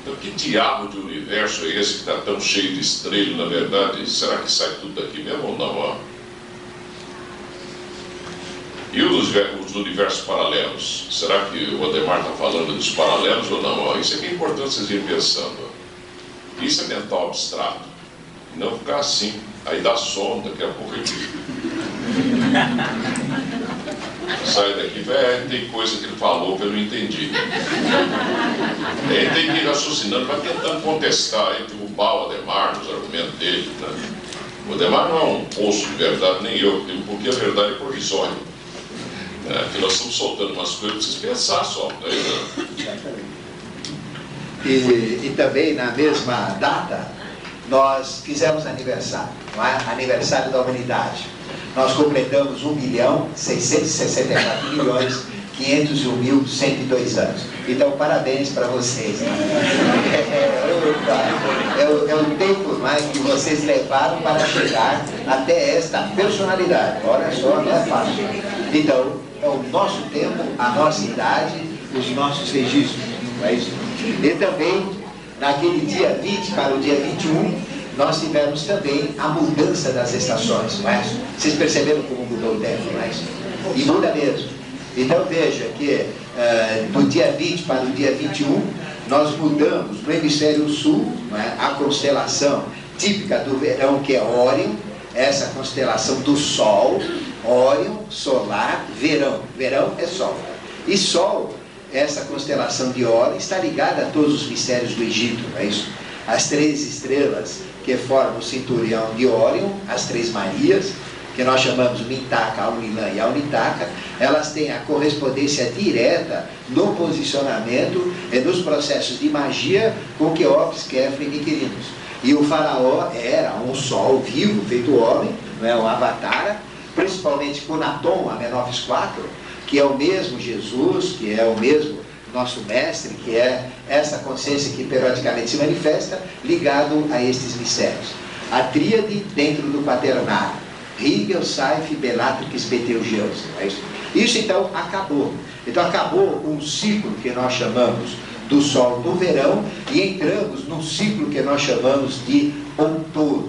Então que diabo de universo é esse que está tão cheio de estrelas, na verdade? Será que sai tudo daqui mesmo ou não? Ó? E os universos paralelos? Será que o Ademar está falando dos paralelos ou não? Ó? Isso é que é importante vocês irem pensando. Ó. Isso é mental abstrato. E não ficar assim. Aí dá sono, daqui a pouco ele sai daqui, tem coisa que ele falou que eu não entendi. Ele tem que ir raciocinando, vai tentando contestar, derrubar o Ademar nos argumentos dele. Né? O Ademar não é um poço de verdade, nem eu, porque a verdade é provisória. Que nós estamos soltando umas coisas para vocês pensar só. Né? E também na mesma data, nós fizemos aniversário, não é? Aniversário da humanidade. Nós completamos 1.664.501.102 anos. Então, parabéns para vocês. Né? É o tempo mais que vocês levaram para chegar até esta personalidade. Olha só, não é fácil. Então, é o nosso tempo, a nossa idade, os nossos registros. Não é isso? E também, naquele dia 20 para o dia 21, nós tivemos também a mudança das estações, não é? Vocês perceberam como mudou o tempo, não é? E muda mesmo. Então veja que do dia 20 para o dia 21, nós mudamos no hemisfério sul, não é? A constelação típica do verão, que é Órion, essa constelação do Sol, Órion, solar, verão. Verão é Sol. E Sol, essa constelação de Órion, está ligada a todos os mistérios do Egito, não é isso? As 3 estrelas que formam o cinturão de Órion, as 3 Marias, que nós chamamos Mintaka, Aunilã e Aunitaka, elas têm a correspondência direta no posicionamento e nos processos de magia com Queops, Kefren e Quirinos. E o faraó era um sol vivo, feito homem, não é? Um avatar, principalmente Cunaton, Amenófis IV, que é o mesmo Jesus, que é o mesmo nosso mestre, que é essa consciência que periodicamente se manifesta, ligado a estes mistérios. A tríade dentro do quaternário. Hegel, Saif, Bellatrix, Betelgeuse. Isso então acabou. Então acabou um ciclo que nós chamamos do Sol do verão e entramos num ciclo que nós chamamos de outono.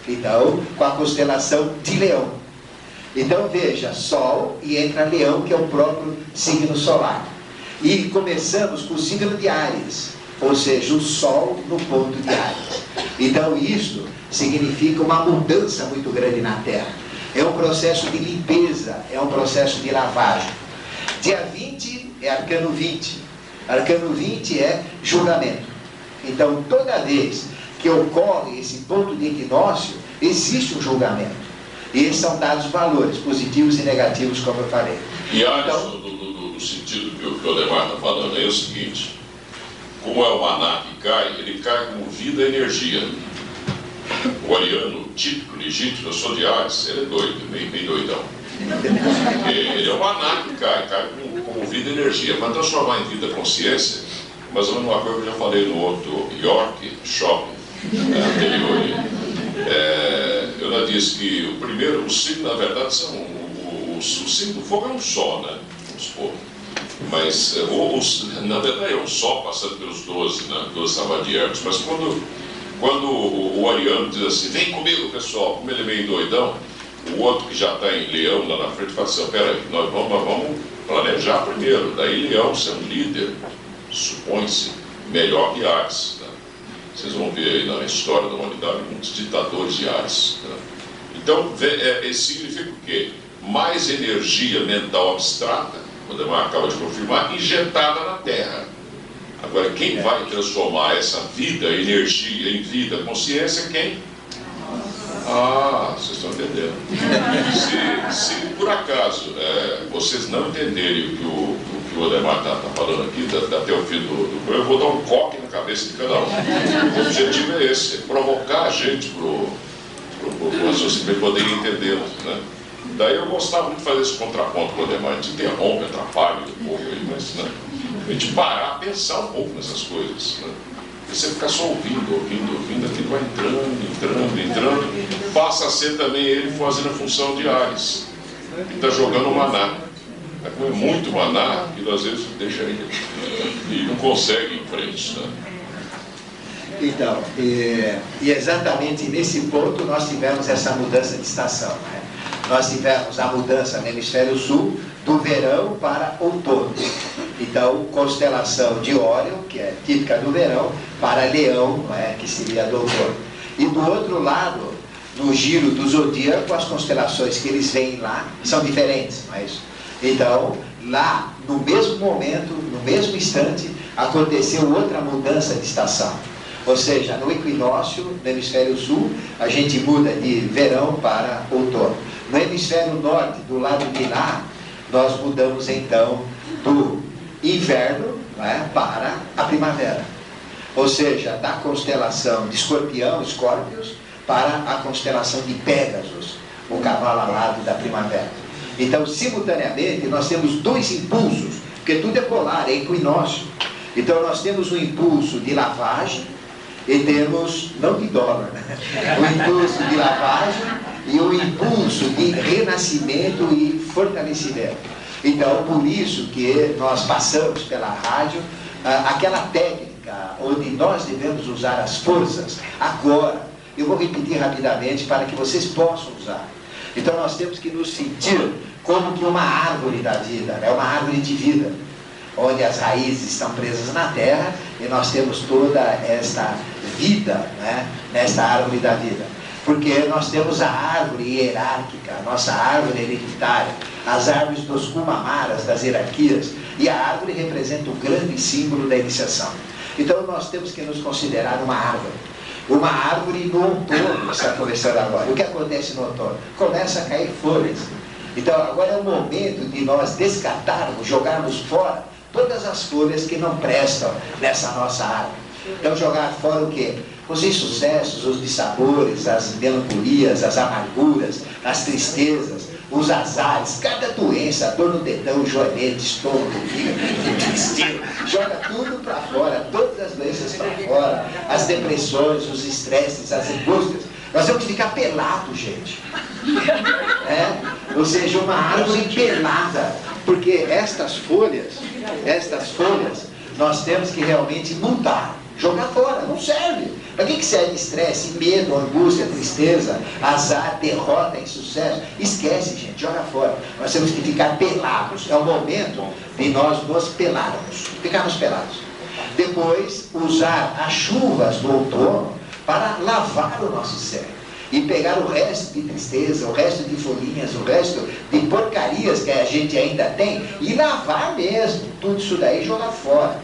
Então, com a constelação de Leão. Então veja, Sol e entra Leão, que é o próprio signo solar. E começamos com o signo de Áries, ou seja, o Sol no ponto de Áries. Então isso significa uma mudança muito grande na Terra. É um processo de limpeza, é um processo de lavagem. Dia 20 é Arcano 20. Arcano 20 é julgamento. Então toda vez que ocorre esse ponto de equinócio, existe um julgamento. E esses são dados valores, positivos e negativos, como eu falei. E Alisson, no sentido que o Odemar está falando, é o seguinte: como é o maná que cai, ele cai como vida e energia. O ariano típico, legítimo, eu sou de Ares, ele é doido, meio doidão. Ele é o maná que cai como vida e energia. Para transformar em vida e consciência, mas uma coisa que eu já falei no outro York Shopping anterior, eu já disse que o signo, na verdade, o signo do fogo é um só, né? Vamos supor. Mas, na verdade, é um só passando pelos 12 sabadianos. Mas quando o ariano diz assim, vem comigo, pessoal, como ele é meio doidão, o outro que já está em Leão lá na frente fala assim, peraí, nós vamos planejar primeiro. Daí Leão, sendo líder, supõe-se, melhor que Ares. Né? Vocês vão ver aí na história da humanidade muitos ditadores de Ares. Né? Então, significa o quê? Mais energia mental abstrata, o Odemar acaba de confirmar, injetada na Terra. Agora, quem vai transformar essa vida, energia, em vida, consciência, quem? Ah, vocês estão entendendo. Se por acaso vocês não entenderem o que o Odemar está falando aqui, até o fim do programa, eu vou dar um coque na cabeça de cada um. O objetivo é esse, é provocar a gente para raciocínio poder entendê-lo, né? Daí eu gostava muito de fazer esse contraponto com o Odemar. A gente interrompe, atrapalha um pouco aí, mas né, a gente parar, pensar um pouco nessas coisas, né? E você ficar só ouvindo, aquilo vai entrando, passa a ser também ele fazendo a função de Ares. Ele está jogando maná. Vai comer muito maná, que às vezes deixa ele e não consegue ir em frente, né? Então, e exatamente nesse ponto nós tivemos essa mudança de estação, né? Nós tivemos a mudança no hemisfério sul do verão para outono. Então, constelação de Órion, que é típica do verão, para Leão, né, que seria do outono. E do outro lado, no giro do zodíaco, as constelações que eles veem lá são diferentes, não é isso? Então, lá, no mesmo momento, no mesmo instante, aconteceu outra mudança de estação. Ou seja, no equinócio, no hemisfério sul, a gente muda de verão para outono. No hemisfério norte, do lado de lá, nós mudamos então do inverno, né, para a primavera. Ou seja, da constelação de Escorpião, Escórpios, para a constelação de Pégasus, o cavalo alado da primavera. Então, simultaneamente, nós temos dois impulsos, porque tudo é polar, é equinócio. Então, nós temos um impulso de lavagem e temos, não de dólar, né? O impulso de lavagem e o impulso de renascimento e fortalecimento. Então, por isso que nós passamos pela rádio aquela técnica onde nós devemos usar as forças agora. Eu vou repetir rapidamente para que vocês possam usar. Então, nós temos que nos sentir como que uma árvore da vida, né? Uma árvore de vida, onde as raízes estão presas na terra e nós temos toda esta vida, né, nesta árvore da vida. Porque nós temos a árvore hierárquica, a nossa árvore hereditária, as árvores dos Kumamaras, das hierarquias, e a árvore representa o grande símbolo da iniciação. Então nós temos que nos considerar uma árvore no outono, está começando agora. E o que acontece no outono? Começa a cair folhas. Então agora é o momento de nós descartarmos, jogarmos fora todas as folhas que não prestam nessa nossa árvore. Então jogar fora o quê? Os insucessos, os dissabores, as melancolias, as amarguras, as tristezas, os azares, cada doença, dor no dedão, joelhete, estômago, intestino, joga tudo para fora, todas as doenças para fora, as depressões, os estresses, as angústias, Nós vamos ficar pelados, gente. Ou seja, uma árvore pelada. Porque estas folhas, nós temos que realmente mudar. Jogar fora, não serve. Para que serve estresse, medo, angústia, tristeza, azar, derrota, insucesso? Esquece, gente, joga fora. Nós temos que ficar pelados. É o momento de nós nos pelarmos, ficarmos pelados. Depois, usar as chuvas do outono para lavar o nosso cérebro. E pegar o resto de tristeza, o resto de folhinhas, o resto de porcarias que a gente ainda tem e lavar mesmo. Tudo isso daí jogar fora.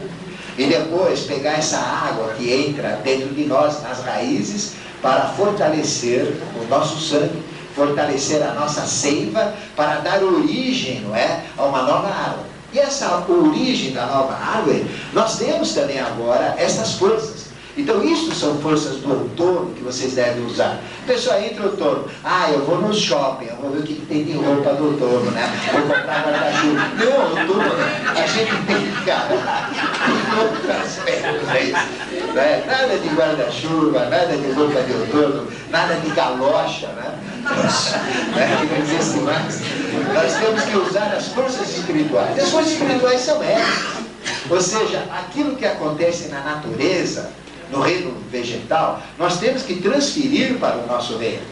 E depois pegar essa água que entra dentro de nós, nas raízes, para fortalecer o nosso sangue, fortalecer a nossa seiva, para dar origem, não é, a uma nova árvore. E essa origem da nova árvore, nós temos também agora essas forças. Então isso são forças do outono que vocês devem usar. A pessoa entra no outono, eu vou no shopping, eu vou ver o que tem de roupa do outono, né? Vou comprar guarda-chuva. Não, outono, a gente tem que ficar em outras coisas, né? Nada de guarda-chuva, nada de roupa de outono, nada de galocha, né? Que não existe mais. Nós temos que usar as forças espirituais. As forças espirituais são essas. Ou seja, aquilo que acontece na natureza, no reino vegetal, nós temos que transferir para o nosso reino.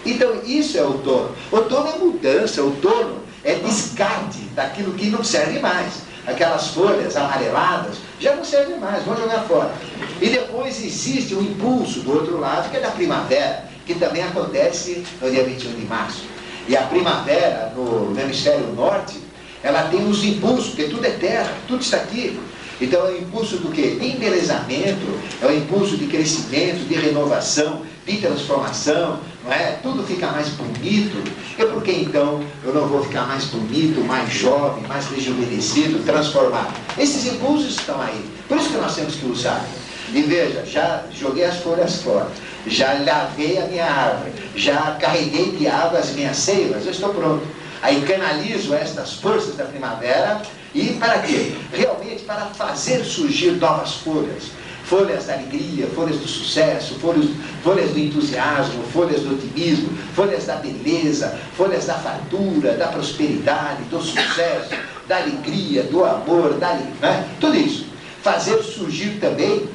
Então isso é outono. Outono é mudança, outono é descarte daquilo que não serve mais. Aquelas folhas amareladas já não servem mais, vão jogar fora. E depois existe um impulso do outro lado, que é da primavera, que também acontece no dia 21 de março. E a primavera no hemisfério norte, ela tem os impulsos, porque tudo é terra, tudo está aqui. Então é o impulso do quê? De embelezamento, é o impulso de crescimento, de renovação, de transformação, não é? Tudo fica mais bonito. E por que então eu não vou ficar mais bonito, mais jovem, mais rejuvenescido, transformado? Esses impulsos estão aí. Por isso que nós temos que usar. E veja, já joguei as folhas fora, já lavei a minha árvore, já carreguei de água as minhas seivas, eu estou pronto. Aí canalizo estas forças da primavera. E para quê? Realmente para fazer surgir novas folhas. Folhas da alegria, folhas do sucesso, folhas do entusiasmo, folhas do otimismo, folhas da beleza, folhas da fartura, da prosperidade, do sucesso, da alegria, do amor, né? Tudo isso. Fazer surgir também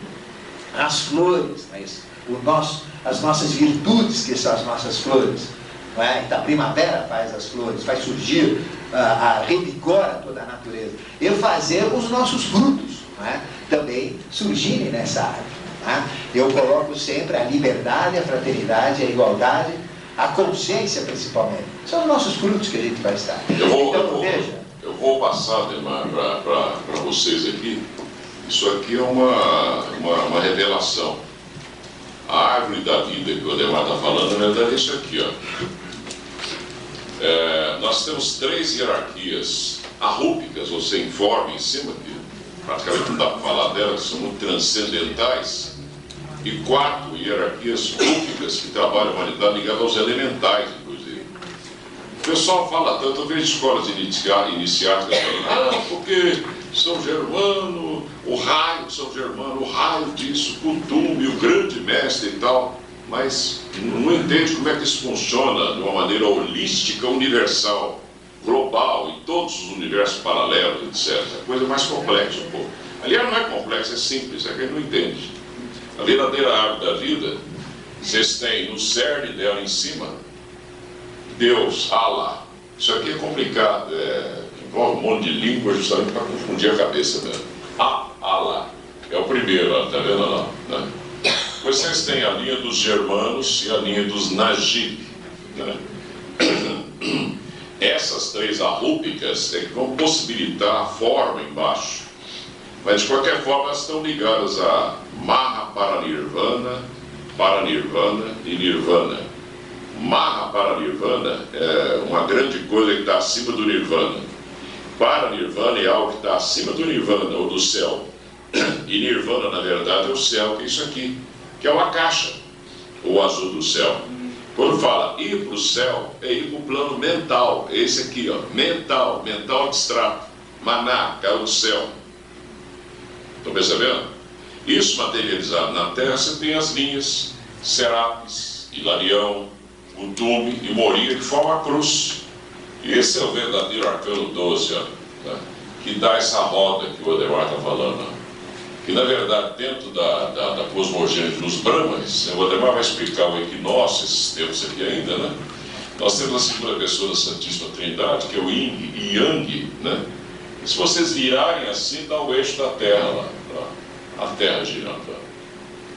as flores, as nossas virtudes, que são as nossas flores. Então a primavera faz as flores, faz surgir, revigora toda a natureza. E fazer os nossos frutos, também surgirem nessa árvore. Eu coloco sempre a liberdade, a fraternidade, a igualdade, a consciência principalmente. São os nossos frutos que a gente vai estar. Eu vou passar, Ademar, para vocês aqui. Isso aqui é uma revelação. A árvore da vida que o Ademar está falando, na verdade, é isso aqui, ó. Nós temos 3 hierarquias arrúpicas, você informa em cima, que praticamente não dá para falar delas, são muito transcendentais, e 4 hierarquias rúpicas que trabalham a humanidade ligadas aos elementais, inclusive. O pessoal fala tanto, eu vejo escolas iniciáticas falando, porque São Germano, o raio de São Germano, o raio disso, Kutum, o grande mestre e tal. Mas não entende como é que isso funciona de uma maneira holística, universal, global, em todos os universos paralelos, etc. A coisa mais complexa um pouco. Aliás, não é complexo, é simples, é que ele não entende. A verdadeira árvore da vida, vocês têm no cerne dela em cima, Deus, Allah. Isso aqui é complicado, envolve um monte de línguas justamente para confundir a cabeça dela. Allah. É o primeiro, está vendo lá? Né? Vocês têm a linha dos germanos e a linha dos Najib, né? Essas 3 arrúpicas é que vão possibilitar a forma embaixo. Mas de qualquer forma elas estão ligadas a Mahaparinirvana, Paranirvana e Nirvana. Mahaparinirvana é uma grande coisa que está acima do Nirvana. Paranirvana é algo que está acima do Nirvana ou do céu. E Nirvana, na verdade, é o céu, que é isso aqui, que é uma caixa, o azul do céu. Quando fala ir para o céu, é ir para o plano mental, é esse aqui, ó, mental abstrato, maná, caiu do céu. Estão percebendo? Isso materializado na Terra, você tem as linhas Serapis, Hilarião, Gutume e Morinha, que formam a cruz. E esse é o verdadeiro arcano 12, né, que dá essa roda que o Ademar está falando. Né, que, na verdade, dentro da cosmogênese dos Brahmanes, o Ademar vai explicar o equinócio, esses termos aqui ainda, né? Nós temos a segunda pessoa da Santíssima Trindade, que é o Yin e Yang, né? E se vocês virarem assim, dá o eixo da Terra lá, a Terra girando lá.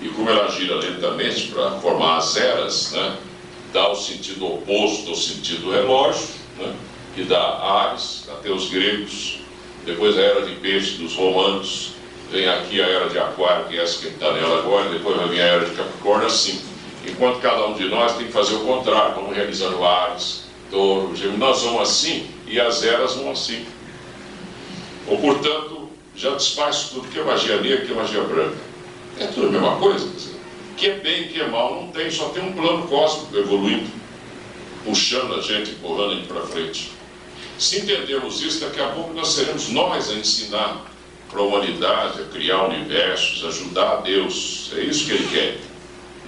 E como ela gira lentamente para formar as eras, né? Dá o sentido oposto ao sentido do relógio, né? Que dá Ares, até os gregos, depois a era de peixe dos romanos, vem aqui a era de Aquário, que é essa que está nela agora, depois vai vir a era de Capricórnio, assim. Enquanto cada um de nós tem que fazer o contrário, vamos realizando Ares, Touro, Gêmeos, nós vamos assim e as eras vão assim. Ou, portanto, já desfaz tudo que é magia negra, que é magia branca. É tudo a mesma coisa, quer dizer, que é bem, que é mal, não tem, só tem um plano cósmico evoluindo, puxando a gente, empurrando a gente para frente. Se entendermos isso, daqui a pouco nós seremos nós a ensinar para a humanidade, a criar universos, ajudar a Deus. É isso que Ele quer,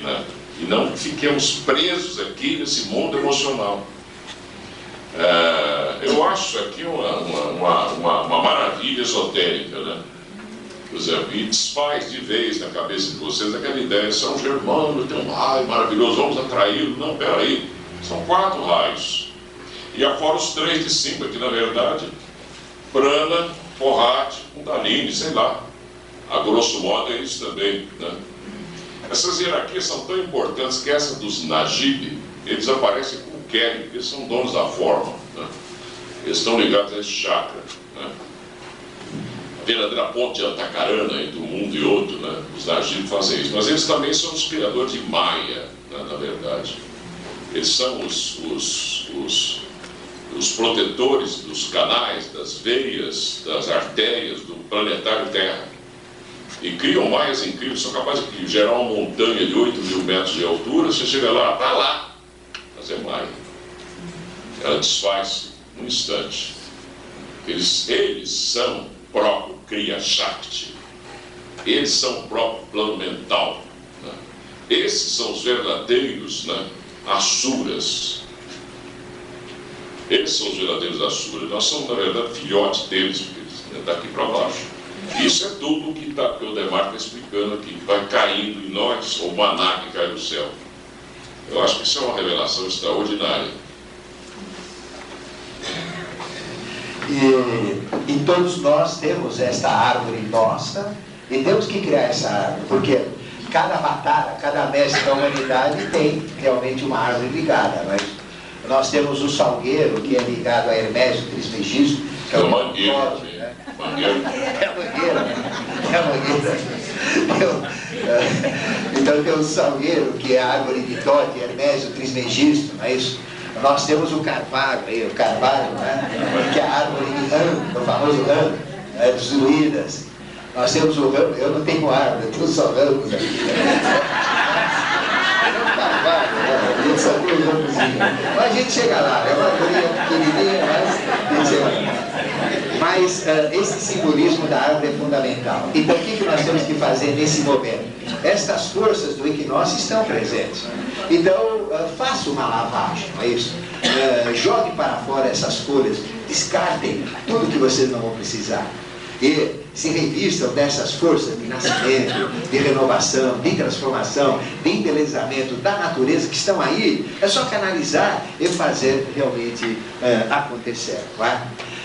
né? E não fiquemos presos aqui nesse mundo emocional. Eu acho aqui uma maravilha esotérica, né? Por exemplo, e desfaz de vez na cabeça de vocês aquela ideia: São Germano tem um raio maravilhoso, vamos atraí-lo. Não, peraí, são 4 raios. E afora os 3 de cima, que na verdade, Prana, Porrate, Kundalini, sei lá. A grosso modo é isso também, né? Essas hierarquias são tão importantes que essa dos Najib, eles aparecem como querem, porque eles são donos da forma, né? Eles estão ligados a esse chakra, né? A verdadeira ponte de Antacarana entre um mundo e outro, né? Os Najib fazem isso, mas eles também são os criadores de Maia, né? Na verdade. Eles são os protetores dos canais, das veias, das artérias do planetário Terra. E criam maias incríveis, são capazes de gerar uma montanha de 8.000 metros de altura. Você chega lá, está lá, mas é maia. Ela desfaz num instante. Eles são o próprio Kriya Shakti. Eles são o próprio plano mental, né? Esses são os verdadeiros, né, Asuras. Eles são os verdadeiros Asuras. Nós somos, na verdade, filhotes deles, porque eles daqui para baixo. Isso é tudo o que o Ademar está explicando aqui, que vai caindo em nós, ou o maná que cai do céu. Eu acho que isso é uma revelação extraordinária. E todos nós temos esta árvore nossa, e temos que criar essa árvore, porque cada avatara, cada mestre da humanidade tem realmente uma árvore ligada. Mas nós temos o Salgueiro, que é ligado a Hermes Trismegisto, que é o Mangueira. É a mangueira. Então tem o Salgueiro, que é a árvore de Tote, Hermes Trismegisto, não é isso? Nós temos o Carvalho, né? Que é a árvore de Ram, o famoso Ram, né? Dos druidas. Nós temos o Ram, eu não tenho árvore, eu tenho só ramos aqui. Mas a gente chega lá, é uma árvore pequenininha, mas a gente chega lá. Mas esse simbolismo da árvore é fundamental. Então o que nós temos que fazer nesse momento? Estas forças do equinócio estão presentes. Então faça uma lavagem, não é isso? Jogue para fora essas folhas, descartem tudo que vocês não vão precisar. E se revistam dessas forças de nascimento, de renovação, de transformação, de embelezamento da natureza que estão aí. É só canalizar e fazer realmente acontecer, não é?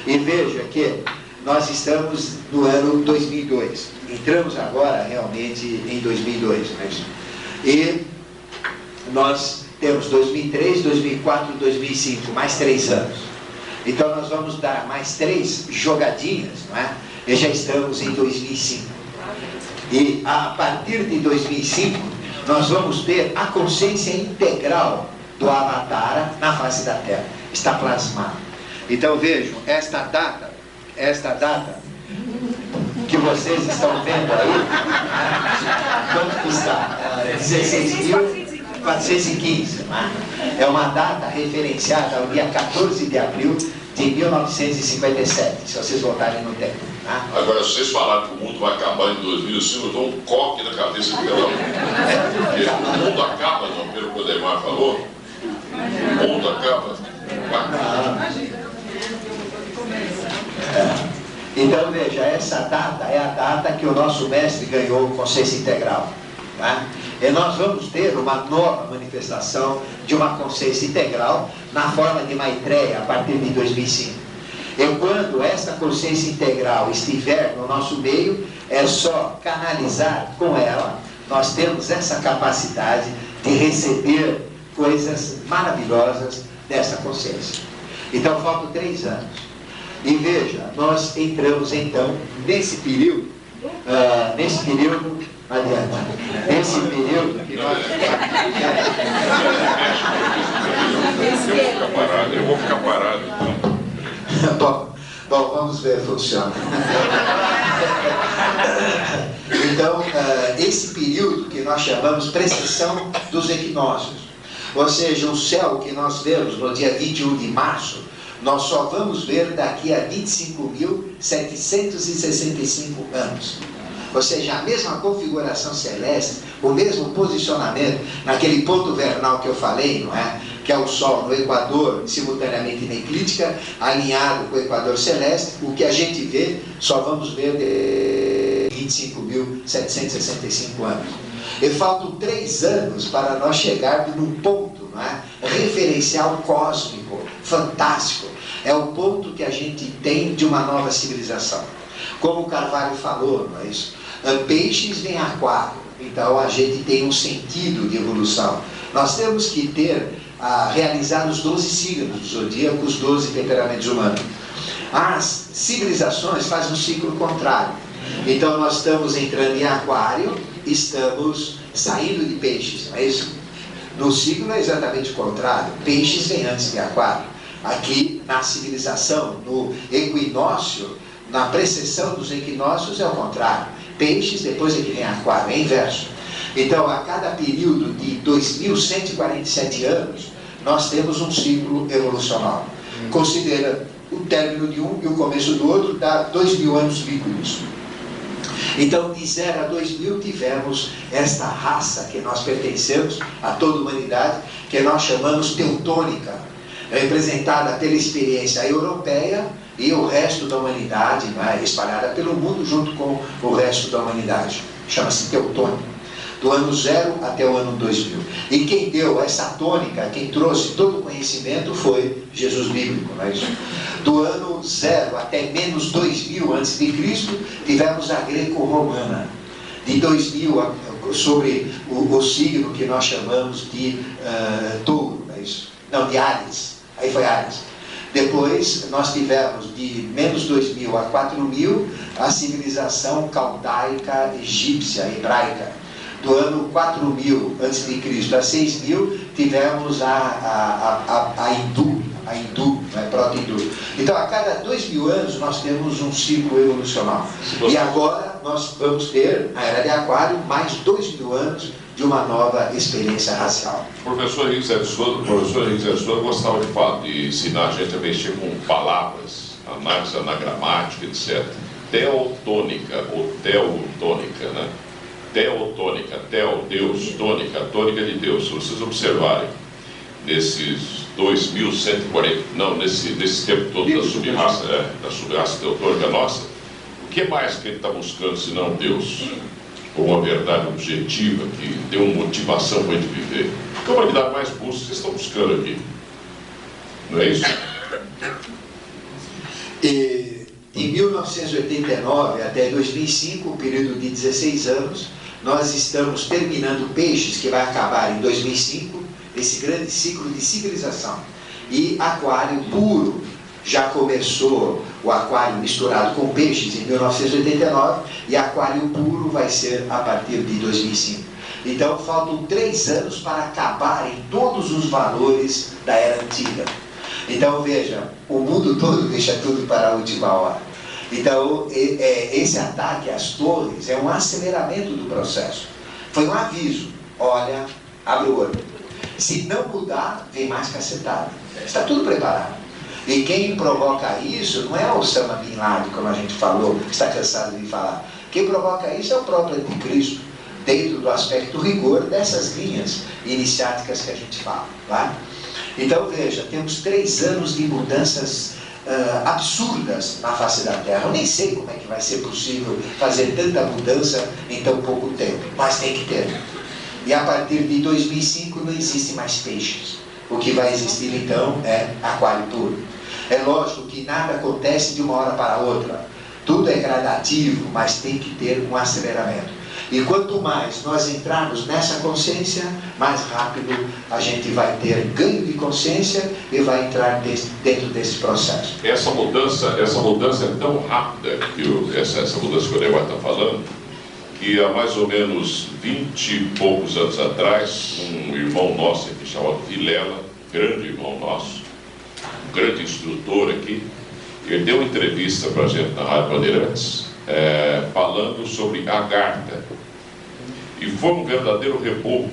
E veja que nós estamos no ano 2002. Entramos agora realmente em 2002, não é isso? E nós temos 2003, 2004, 2005, mais 3 anos. Então nós vamos dar mais 3 jogadinhas, não é? E já estamos em 2005. E a partir de 2005, nós vamos ter a consciência integral do Avatara na face da Terra. Está plasmado. Então vejam, esta data que vocês estão vendo aí, quanto que está? 16.415. É uma data referenciada ao dia 14 de abril de 1957, se vocês voltarem no tempo. Agora, se vocês falarem que o mundo vai acabar em 2005, eu dou um coque na cabeça dela. Porque o mundo acaba no primeiro Ademar falou? O mundo acaba? Então veja, essa data é a data que o nosso mestre ganhou consciência integral. Tá? E nós vamos ter uma nova manifestação de uma consciência integral na forma de Maitreya a partir de 2005. E quando essa consciência integral estiver no nosso meio, é só canalizar com ela. Nós temos essa capacidade de receber coisas maravilhosas dessa consciência. Então faltam 3 anos. E veja, nós entramos então nesse período, adiante, nesse período que nós... Eu vou ficar parado. Bom, vamos ver, funciona. Então, esse período que nós chamamos precessão dos equinócios, ou seja, o céu que nós vemos no dia 21 de março, nós só vamos ver daqui a 25.765 anos. Ou seja, a mesma configuração celeste, o mesmo posicionamento naquele ponto vernal que eu falei, não é? Que é o Sol no Equador, simultaneamente na eclíptica, alinhado com o Equador celeste. O que a gente vê, só vamos ver de 25.765 anos. E faltam 3 anos para nós chegarmos num ponto, não é? Referencial cósmico, fantástico. É o ponto que a gente tem de uma nova civilização. Como o Carvalho falou, não é isso? Peixes vem aquário, então a gente tem um sentido de evolução. Nós temos que realizar os 12 signos do zodíaco, os 12 temperamentos humanos. As civilizações fazem um ciclo contrário. Então nós estamos entrando em aquário, estamos saindo de peixes, não é isso? No ciclo é exatamente o contrário. Peixes vem antes de aquário. Aqui na civilização, no equinócio, na precessão dos equinócios é o contrário. Peixes, depois é que vem aquário, é inverso. Então, a cada período de 2.147 anos, nós temos um ciclo evolucional. Considera o término de um e o começo do outro, dá 2.000 anos líquidos. Então, de 0 a 2000, tivemos esta raça que nós pertencemos, a toda a humanidade, que nós chamamos teutônica, representada pela experiência europeia e o resto da humanidade, né, espalhada pelo mundo junto com o resto da humanidade. Chama-se teutônica, do ano 0 até o ano 2000. E quem deu essa tônica, quem trouxe todo o conhecimento foi Jesus bíblico. Não é isso? Do ano 0 até menos 2000 a.C., tivemos a greco-romana. De 2000 sobre o signo que nós chamamos de touro, não é isso? Não, de Áries. Aí foi Áries. Depois nós tivemos de menos 2000 a 4000 a civilização caldaica, egípcia, hebraica. Do ano 4000 a.C. a 6000 tivemos a hindu, proto-hindu. Então a cada 2000 anos nós temos um ciclo evolucional. E agora nós vamos ter a era de aquário mais 2000 anos de uma nova experiência racial. O professor Henrique Zé de Souza gostava de ensinar a gente a mexer com palavras, análise anagramática, etc. Teotônica ou teotônica, né? Teotônica, teo, Deus, tônica, tônica de Deus. Se vocês observarem, nesses 2140, não, nesse tempo todo da sub-raça teotônica nossa, o que mais que ele está buscando senão Deus? Ou uma verdade objetiva que dê uma motivação para a gente viver? Que a humanidade mais busca, vocês estão buscando aqui. Não é isso? E em 1989 até 2005, um período de 16 anos, nós estamos terminando Peixes, que vai acabar em 2005, esse grande ciclo de civilização. E Aquário puro, já começou o Aquário misturado com Peixes em 1989, e Aquário puro vai ser a partir de 2005. Então faltam 3 anos para acabarem todos os valores da Era Antiga. Então veja, o mundo todo deixa tudo para a última hora. Então esse ataque às torres é um aceleramento do processo. Foi um aviso: olha, abre o olho. Se não mudar, vem mais cacetada. Está tudo preparado. E quem provoca isso não é o Osama Bin Laden, como a gente falou, está cansado de falar. Quem provoca isso é o próprio Anticristo. dentro do aspecto rigor dessas linhas iniciáticas que a gente fala. Tá? Então veja, temos 3 anos de mudanças absurdas na face da Terra. Eu nem sei como é que vai ser possível fazer tanta mudança em tão pouco tempo, mas tem que ter. E a partir de 2005 não existe mais peixes. O que vai existir então é aquário puro. É lógico que nada acontece de uma hora para outra. Tudo é gradativo, mas tem que ter um aceleramento. E quanto mais nós entrarmos nessa consciência, mais rápido a gente vai ter ganho de consciência e vai entrar dentro desse processo. Essa mudança é tão rápida, essa mudança que o Neymar está falando, que há mais ou menos 20 e poucos anos atrás, um irmão nosso aqui chamado Vilela, grande irmão nosso, um grande instrutor aqui, ele deu uma entrevista para a gente na Rádio Bandeirantes, falando sobre Agartha. E foi um verdadeiro rebolo,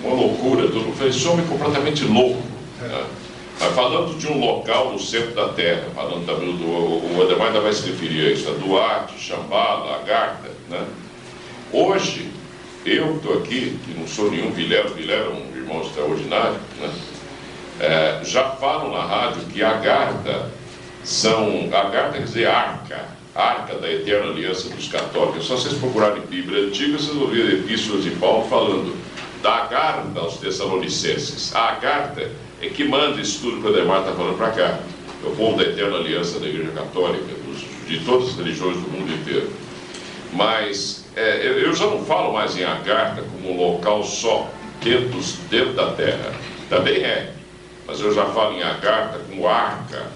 uma loucura. Todo mundo falou, esse homem é completamente louco. Né? Mas falando de um local no centro da Terra, falando também o Ademar ainda vai se referir a isso, a Duarte, Shambhala, Agartha. Né? Hoje, eu estou aqui, que não sou nenhum Vilela é um irmão extraordinário, né? Já falam na rádio que Agartha quer dizer arca da eterna aliança dos católicos. Só vocês procurarem Bíblia antiga, vocês vão ver epístolas de Paulo falando da Agartha aos Tessalonicenses. A Agartha é que manda isso tudo que o Ademar está falando para cá. É o povo da eterna aliança da Igreja Católica, de todas as religiões do mundo inteiro. Mas eu já não falo mais em Agartha como um local só dentro da Terra. Também é. Mas eu já falo em Agartha como arca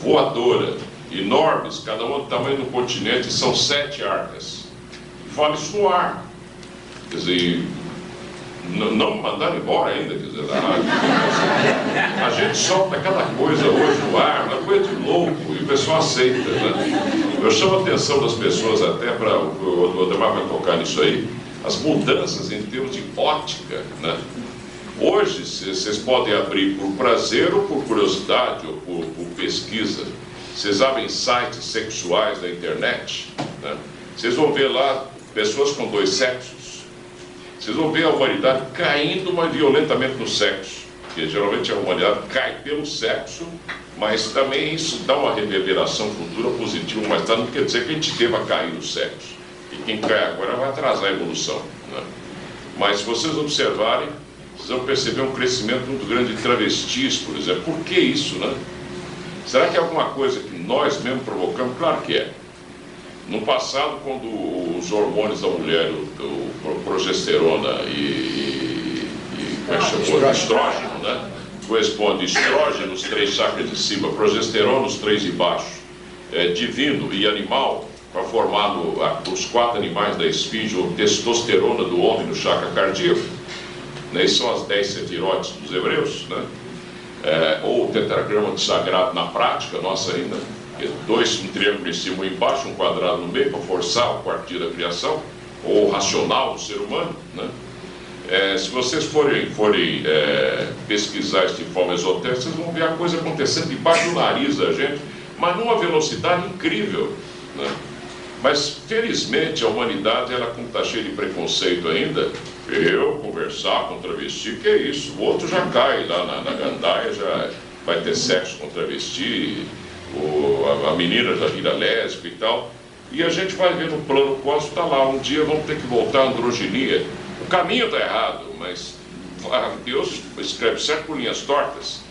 voadora, enormes, cada uma do tamanho do continente, são 7 arcas. E fala isso no ar. Quer dizer, não me mandaram embora ainda, quer dizer, da rádio. A gente solta cada coisa hoje no ar, uma coisa de louco, e o pessoal aceita, né? Eu chamo a atenção das pessoas até para, o Ademar vai tocar nisso aí, as mudanças em termos de ótica, né? Hoje, vocês podem abrir por prazer ou por curiosidade ou por pesquisa. Vocês abrem sites sexuais da internet, né? Vocês vão ver lá pessoas com 2 sexos. Vocês vão ver a humanidade caindo mais violentamente no sexo. Porque geralmente a humanidade cai pelo sexo, mas também isso dá uma reverberação futura positiva, mas não quer dizer que a gente deva cair no sexo. E quem cai agora vai atrasar a evolução, né? Mas se vocês observarem, vocês vão perceber um crescimento muito grande de travestis, por exemplo. Por que isso, né? Será que é alguma coisa que nós mesmos provocamos? Claro que é. No passado, quando os hormônios da mulher, o progesterona como é que chamou? Estrógeno, né? Corresponde estrógeno, os 3 chakras de cima, progesterona, os 3 de baixo, divino e animal, para formar os 4 animais da esfinge, ou testosterona do homem no chakra cardíaco. Essas são as 10 setirotes dos hebreus, né? Ou o tetragrama de sagrado na prática, nossa ainda, um triângulo em cima e embaixo, um quadrado no meio, para forçar o quartil da criação, ou o racional do ser humano, né? Se vocês forem pesquisar isso de forma esotérica, vocês vão ver a coisa acontecendo debaixo do nariz da gente, mas numa velocidade incrível, né? Mas felizmente a humanidade, ela como está cheia de preconceito ainda, eu conversar com travesti, que é isso? O outro já cai lá na gandaia, já vai ter sexo com travesti, a menina já vira lésbica e tal. E a gente vai ver no plano cósmico, está lá, um dia vamos ter que voltar à androginia. O caminho está errado, mas Deus escreve certo por linhas tortas.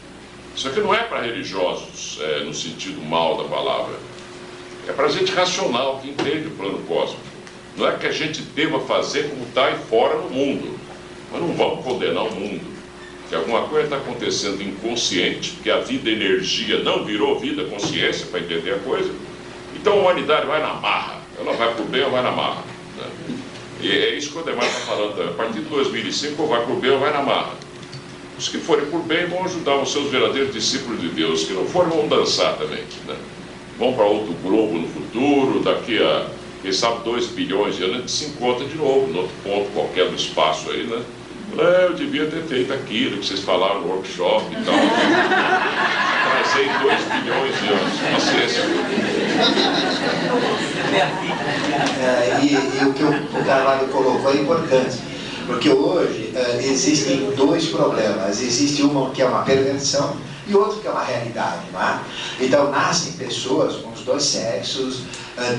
Isso aqui não é para religiosos, no sentido mal da palavra. É para gente racional, que entende o plano cósmico. Não é que a gente deva fazer como está aí fora no mundo. Mas não vamos condenar o mundo. Que alguma coisa está acontecendo inconsciente, porque a vida energia não virou vida consciência para entender a coisa. Então a humanidade vai na marra. Ela vai por bem ou vai na marra, né? E é isso que o Ademar está falando também. A partir de 2005, ou vai por bem ou vai na marra. Os que forem por bem vão ajudar os seus verdadeiros discípulos de Deus. Os que não forem vão dançar também, né? Vão para outro globo no futuro, daqui a, quem sabe, 2 bilhões de anos, a gente se encontra de novo, no outro ponto qualquer do espaço aí, né? Eu devia ter feito aquilo que vocês falaram no workshop e tal. Atrasei 2 bilhões de anos. Paciência. E o que o Carvalho colocou é importante, porque hoje existem dois problemas. Existe uma que é uma perversão e outro que é uma realidade, não é? Então nascem pessoas com os dois sexos,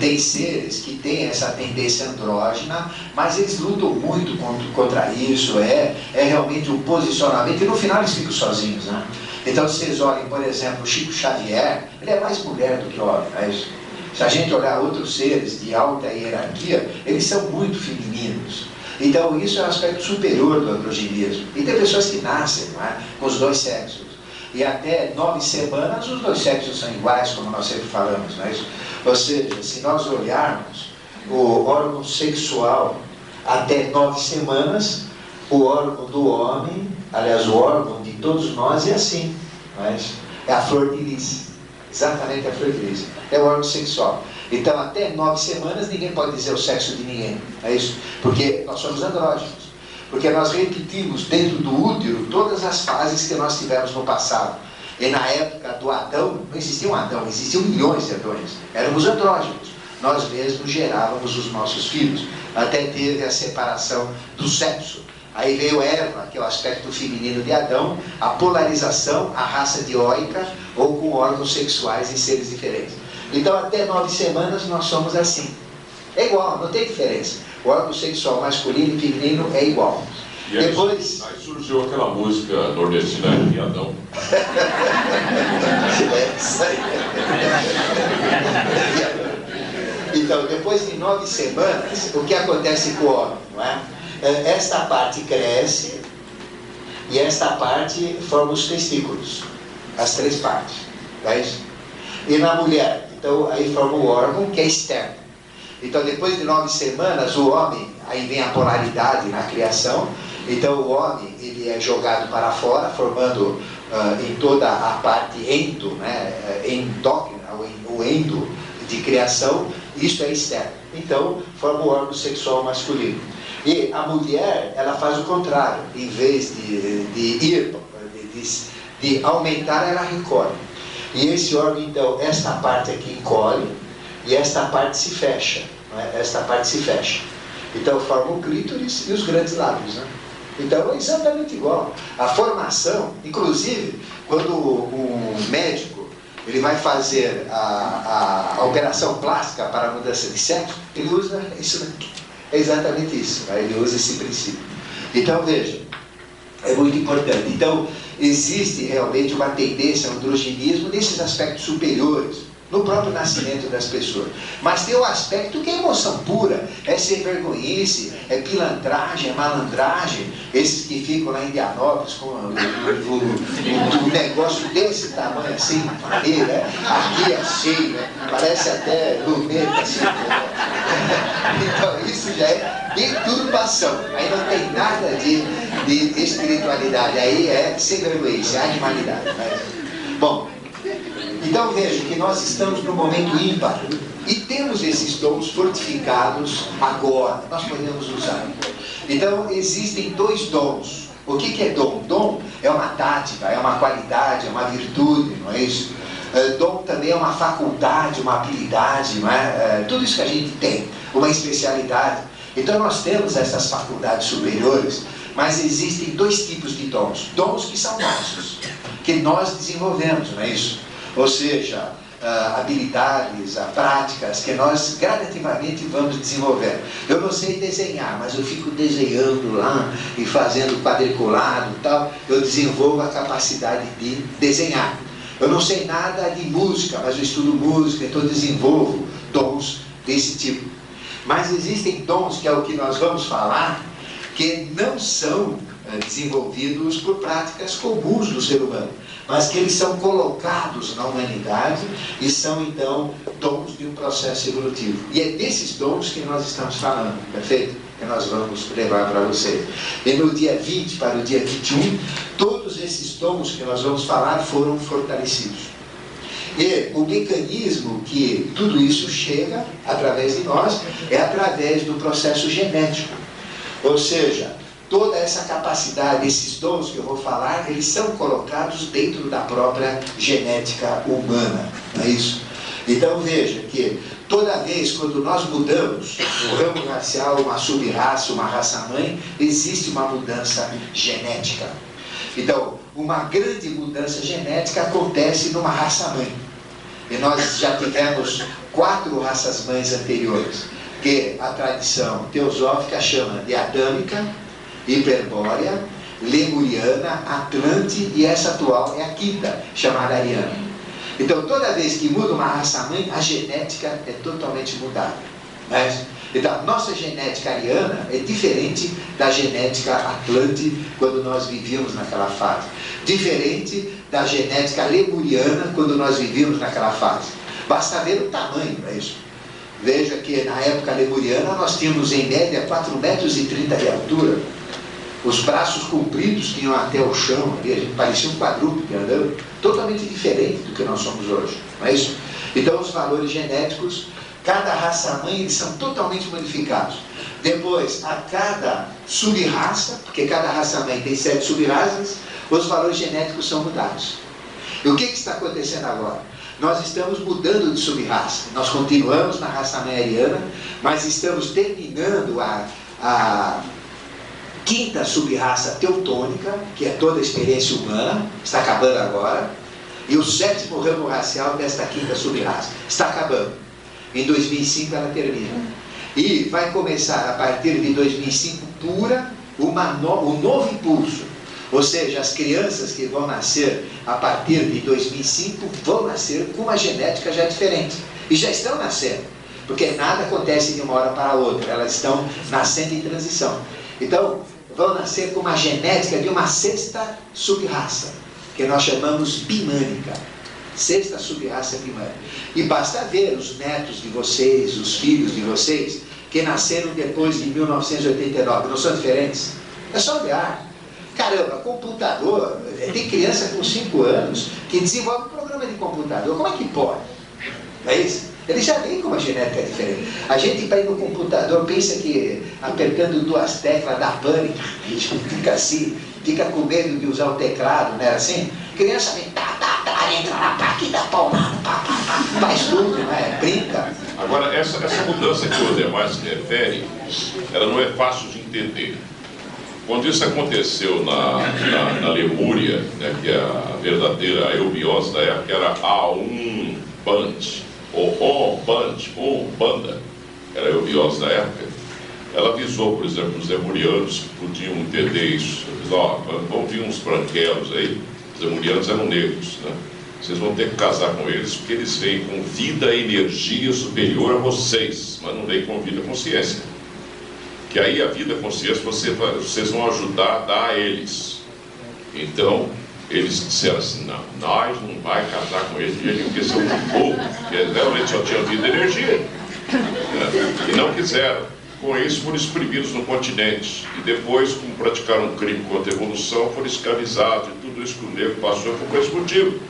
tem seres que têm essa tendência andrógena, mas eles lutam muito contra isso, é realmente um posicionamento, e no final eles ficam sozinhos, né? Então vocês olhem, por exemplo, o Chico Xavier, ele é mais mulher do que homem, não é isso? Se a gente olhar outros seres de alta hierarquia, eles são muito femininos. Então isso é um aspecto superior do androgenismo. E tem pessoas que nascem, não é? Com os dois sexos. E até 9 semanas os dois sexos são iguais, como nós sempre falamos, não é isso? Ou seja, se nós olharmos o órgão sexual até 9 semanas, o órgão do homem, aliás, o órgão de todos nós é assim, não é isso? É a flor de lis, exatamente a flor de lis, é o órgão sexual. Então, até 9 semanas, ninguém pode dizer o sexo de ninguém, é isso? Porque nós somos andrógenos. Porque nós repetimos dentro do útero todas as fases que nós tivemos no passado. E na época do Adão, não existia um Adão, existiam milhões de Adões. Éramos andrógenos. Nós mesmos gerávamos os nossos filhos. Até teve a separação do sexo. Aí veio Eva, que é o aspecto feminino de Adão, a polarização, a raça dioica, ou com órgãos sexuais em seres diferentes. Então, até 9 semanas nós somos assim. É igual, não tem diferença. O órgão sexual masculino e feminino é igual. E aí, depois... aí surgiu aquela música nordestina de Adão. Então, depois de 9 semanas, o que acontece com o homem, não é? Esta parte cresce e esta parte forma os testículos. As 3 partes. Não é isso? E na mulher, então, aí forma o órgão que é externo. Então, depois de 9 semanas, o homem, aí vem a polaridade na criação. Então, o homem, ele é jogado para fora, formando em toda a parte endo, né, endócrina, o endo de criação, isso é externo. Então, forma o órgão sexual masculino. E a mulher, ela faz o contrário. Em vez de aumentar, ela recolhe. E esse órgão, então, esta parte aqui encolhe, e esta parte se fecha, não é? Esta parte se fecha. Então forma o clítoris e os grandes lábios, né? Então é exatamente igual. A formação, inclusive, quando um médico ele vai fazer a operação plástica para a mudança de sexo, ele usa isso daqui. É exatamente isso, né? Ele usa esse princípio. Então veja, é muito importante. Então existe realmente uma tendência ao androgenismo nesses aspectos superiores, no próprio nascimento das pessoas. Mas tem um aspecto que é emoção pura, é sem vergonhice, é pilantragem, é malandragem. Esses que ficam lá em Indianópolis com um negócio desse tamanho assim, né? Aqui é cheio, né? Parece até luneta assim. Então isso já é deturpação. Aí não tem nada de espiritualidade, aí é sem vergonhice, é animalidade, né? Bom, então veja que nós estamos num momento ímpar e temos esses dons fortificados agora, nós podemos usar. Então existem 2 dons. O que é dom? Dom é uma tática, é uma qualidade, é uma virtude, não é isso? Dom também é uma faculdade, uma habilidade, não é? Tudo isso que a gente tem, uma especialidade. Então nós temos essas faculdades superiores, mas existem 2 tipos de dons. Dons que são nossos, que nós desenvolvemos, não é isso? Ou seja, habilidades, práticas que nós gradativamente vamos desenvolver. Eu não sei desenhar, mas eu fico desenhando lá e fazendo quadriculado e tal, eu desenvolvo a capacidade de desenhar. Eu não sei nada de música, mas eu estudo música, então eu desenvolvo dons desse tipo. Mas existem dons, que é o que nós vamos falar, que não são desenvolvidos por práticas comuns do ser humano, mas que eles são colocados na humanidade e são então dons de um processo evolutivo. E é desses dons que nós estamos falando, perfeito? Que nós vamos levar para vocês. E no dia 20 para o dia 21, todos esses dons que nós vamos falar foram fortalecidos. E o mecanismo que tudo isso chega através de nós é através do processo genético. Ou seja, toda essa capacidade, esses dons que eu vou falar, eles são colocados dentro da própria genética humana, não é isso? Então veja que toda vez quando nós mudamos um ramo racial, uma sub-raça, uma raça-mãe, existe uma mudança genética. Então, uma grande mudança genética acontece numa raça-mãe. E nós já tivemos 4 raças-mães anteriores, que a tradição teosófica chama de adâmica, hiperbórea, lemuriana, atlante, e essa atual é a quinta, chamada ariana. Então, toda vez que muda uma raça-mãe, a genética é totalmente mudada. Né? Então, a nossa genética ariana é diferente da genética atlante quando nós vivíamos naquela fase. Diferente da genética lemuriana quando nós vivíamos naquela fase. Basta ver o tamanho para isso. Veja que na época lemuriana nós tínhamos em média 4,30 metros de altura. Os braços compridos tinham até o chão, ali, a gente parecia um quadrúpede andando, totalmente diferente do que nós somos hoje, não é isso? Então os valores genéticos, cada raça-mãe, eles são totalmente modificados. Depois, a cada sub-raça, porque cada raça-mãe tem 7 sub-raças, os valores genéticos são mudados. E o que está acontecendo agora? Nós estamos mudando de sub-raça. Nós continuamos na raça-mãe ariana, mas estamos terminando a quinta sub-raça teutônica, que é toda a experiência humana, está acabando agora, e o 7º ramo racial desta quinta sub-raça está acabando. Em 2005 ela termina. E vai começar, a partir de 2005, um novo impulso. Ou seja, as crianças que vão nascer a partir de 2005 vão nascer com uma genética já diferente. E já estão nascendo, porque nada acontece de uma hora para a outra, elas estão nascendo em transição. Então, vão nascer com uma genética de uma 6ª sub-raça, que nós chamamos bimânica. 6ª sub-raça bimânica. E basta ver os netos de vocês, os filhos de vocês, que nasceram depois de 1989, não são diferentes? É só olhar. Caramba, computador, tem criança com 5 anos que desenvolve um programa de computador, como é que pode? Não é isso? Ele já vem com uma genética diferente. A gente para ir no computador pensa que apertando 2 teclas dá pânico, a gente fica assim, fica com medo de usar o teclado, não era assim? Criança vem, entra lá, aqui dá paulada, faz tudo, né? Brinca. Agora, essa mudança que o Ademar se refere, ela não é fácil de entender. Quando isso aconteceu na Lemúria, né, que é a verdadeira eubiose da época, era A1-Band, ou Banda, era a eubiose da época, ela avisou, por exemplo, os lemurianos que podiam entender isso. Ó, vão vir uns branquelos aí, os lemurianos eram negros, né? Vocês vão ter que casar com eles, porque eles vêm com vida e energia superior a vocês, mas não vêm com vida e consciência. Que aí a vida e a consciência vocês vão ajudar a dar a eles. Então, eles disseram assim, não, nós não vai casar com eles de jeito nenhum, porque são um povo, porque realmente só tinha vida e energia. E não quiseram. Com isso foram exprimidos no continente. E depois, como praticaram um crime contra a evolução, foram escravizados. E tudo isso que o negro passou foi por esse motivo.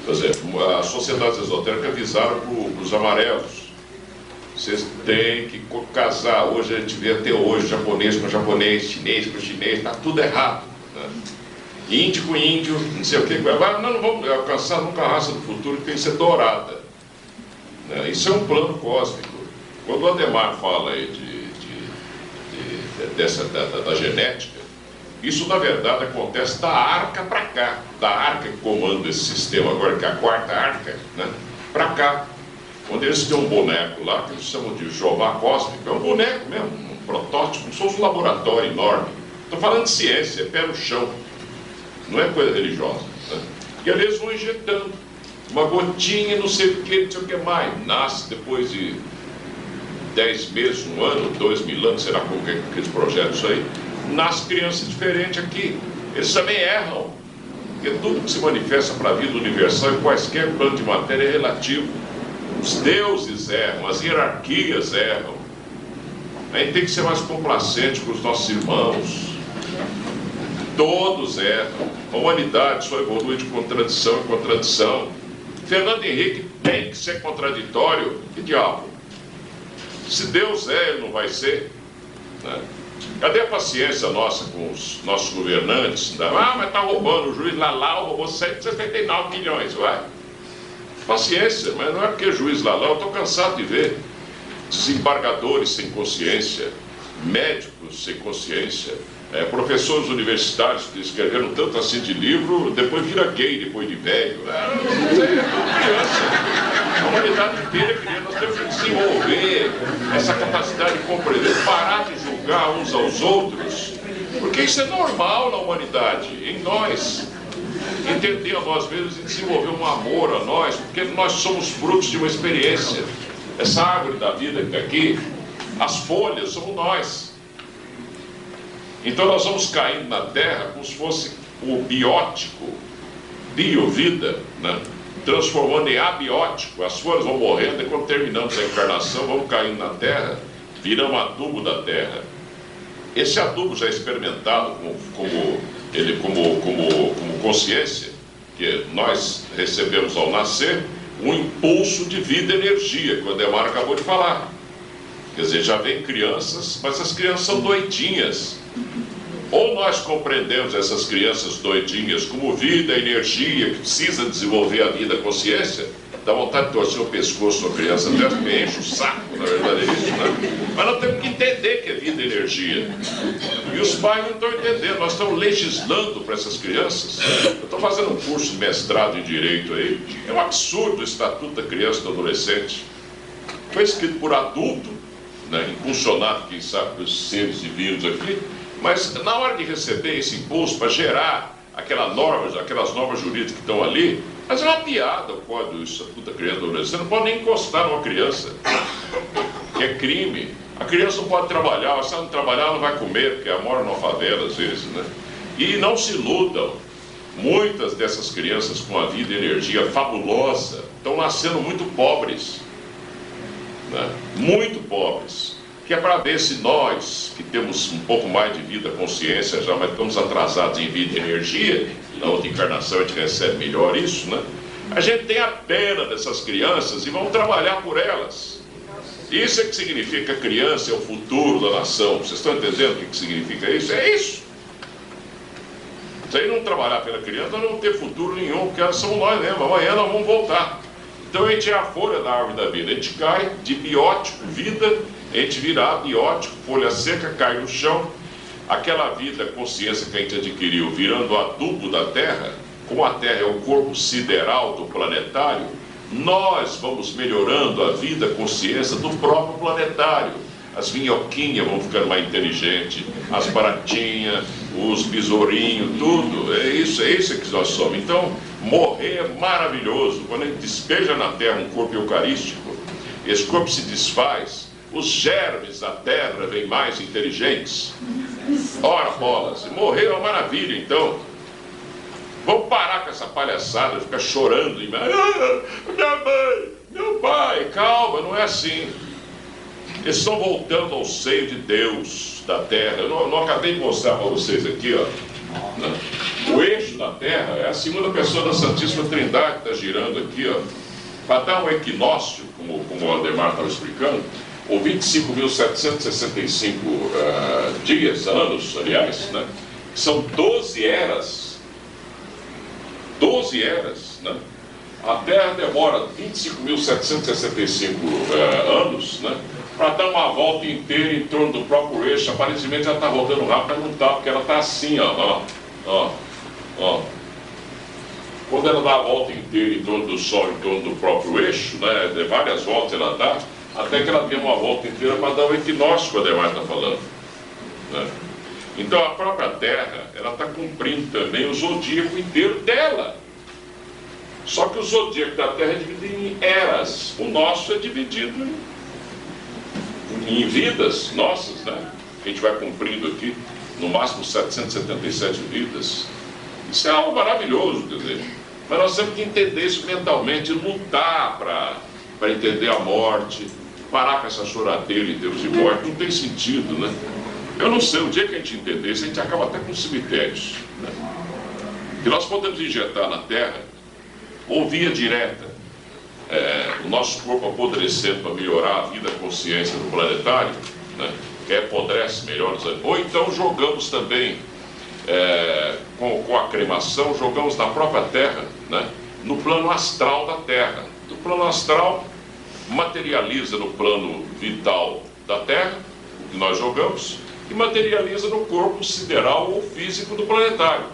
Por exemplo, as sociedades esotéricas avisaram para os amarelos. Vocês têm que casar. Hoje a gente vê até hoje japonês com japonês, chinês com chinês, está tudo errado. Né? Índio com índio, não sei o que. Agora não vamos alcançar nunca a raça do futuro que tem que ser dourada. Né? Isso é um plano cósmico. Quando o Ademar fala aí da genética, isso na verdade acontece da arca para cá. Da arca que comanda esse sistema agora, que é a 4ª arca, né? Para cá. Onde eles têm um boneco lá, que eles chamam de Jeová Cósmico, é um boneco mesmo, um protótipo, como se fosse um laboratório enorme. Estou falando de ciência, é pé no chão, não é coisa religiosa. Né? E ali eles vão injetando uma gotinha, não sei o que mais. Nasce depois de 10 meses, 1 ano, 2 mil anos, será como que aqueles projetos aí, nasce criança diferente aqui. Eles também erram, porque tudo que se manifesta para a vida universal e quaisquer plano de matéria é relativo. Os deuses erram, as hierarquias erram. A gente tem que ser mais complacente com os nossos irmãos. Todos erram. A humanidade só evolui de contradição em contradição. Fernando Henrique tem que ser contraditório. Que diabo? Se Deus é, ele não vai ser. Né? Cadê a paciência nossa com os nossos governantes? Ah, mas está roubando, o juiz lá roubou 169 milhões, vai. Paciência, mas não é porque é juiz lá, eu estou cansado de ver desembargadores sem consciência, médicos sem consciência, professores universitários que escreveram tanto assim de livro, depois vira gay, depois de velho. Isso é criança. A humanidade inteira é criança. Nós temos que desenvolver essa capacidade de compreender, parar de julgar uns aos outros, porque isso é normal na humanidade, em nós. Entender a nós mesmos e desenvolver um amor a nós, porque nós somos frutos de uma experiência. Essa árvore da vida que está aqui, as folhas somos nós. Então nós vamos caindo na terra como se fosse o biótico, biovida, né? Transformando em abiótico. As folhas vão morrendo e quando terminamos a encarnação, vamos caindo na terra, viramos adubo da terra. Esse adubo já é experimentado como consciência, que nós recebemos ao nascer um impulso de vida e energia, que o Ademar acabou de falar. Quer dizer, já vem crianças, mas as crianças são doidinhas. Ou nós compreendemos essas crianças doidinhas como vida, energia, que precisa desenvolver a vida, a consciência, dá vontade de torcer o pescoço da criança, até me enche o saco, na verdade é isso, né? Mas nós temos que entender que é vida e energia. E os pais não estão entendendo, nós estamos legislando para essas crianças. Eu estou fazendo um curso de mestrado em Direito aí, é um absurdo o Estatuto da Criança e do Adolescente. Foi escrito por adulto, né, impulsionado, quem sabe, pelos seres divinos aqui, mas na hora de receber esse impulso para gerar aquelas normas jurídicas que estão ali, mas é uma piada o Código do Estatuto da Criança e do Adolescente. Você não pode nem encostar numa criança, que é crime. A criança não pode trabalhar, se ela não trabalhar, ela não vai comer, porque ela mora numa favela às vezes, né? E não se iludam, muitas dessas crianças com a vida e energia fabulosa estão nascendo muito pobres, né? Muito pobres, que é para ver se nós, que temos um pouco mais de vida, consciência já, mas estamos atrasados em vida e energia, na outra encarnação a gente recebe melhor isso, né? A gente tem a pena dessas crianças e vamos trabalhar por elas. Isso é que significa que a criança é o futuro da nação. Vocês estão entendendo o que significa isso? É isso. Se aí não trabalhar pela criança, nós não vamos ter futuro nenhum, porque elas são nós mesmos. Amanhã nós vamos voltar. Então a gente é a folha da árvore da vida. A gente cai de biótico, vida, a gente vira abiótico, folha seca, cai no chão. Aquela vida, consciência que a gente adquiriu, virando adubo da Terra, como a Terra é o corpo sideral do planetário, nós vamos melhorando a vida, a consciência do próprio planetário. As minhoquinhas vão ficando mais inteligentes, as baratinhas, os besourinhos, tudo. É isso que nós somos. Então, morrer é maravilhoso. Quando a gente despeja na Terra um corpo eucarístico, esse corpo se desfaz, os germes da Terra vêm mais inteligentes. Ora, bolas, morrer é uma maravilha, então. Vamos parar com essa palhaçada, ficar chorando. Minha mãe, meu pai, calma, não é assim. Eles estão voltando ao seio de Deus, da Terra. Eu não acabei de mostrar para vocês aqui, ó. O eixo da Terra é a segunda pessoa da Santíssima Trindade que está girando aqui, ó. Para dar um equinócio, como o Ademar estava explicando, ou 25.765 dias, anos, aliás, né? São 12 eras. 12 eras, né? A Terra demora 25.765 anos, né? Para dar uma volta inteira em torno do próprio eixo. Aparentemente ela está voltando rápido, mas não está, porque ela está assim, ó. Quando ela dá a volta inteira em torno do Sol, em torno do próprio eixo, né? De várias voltas ela dá, até que ela tem uma volta inteira para dar o equinócio que o Ademar está falando, né? Então a própria Terra, ela está cumprindo também o zodíaco inteiro dela. Só que o zodíaco da Terra é dividido em eras. O nosso é dividido em vidas nossas, né? A gente vai cumprindo aqui, no máximo 777 vidas. Isso é algo maravilhoso, quer dizer. Mas nós temos que entender isso mentalmente, lutar para entender a morte, parar com essa choradeira em termos de morte. Não tem sentido, né? Eu não sei, o dia que a gente entender isso, a gente acaba até com cemitérios, né? Que nós podemos injetar na Terra, ou via direta, o nosso corpo apodrecendo para melhorar a vida, a consciência do planetário, né? Que apodrece melhor, ou então jogamos também, com a cremação, jogamos na própria Terra, né? No plano astral da Terra. do plano astral, materializa no plano vital da Terra, o que nós jogamos, e materializa no corpo sideral ou físico do planetário,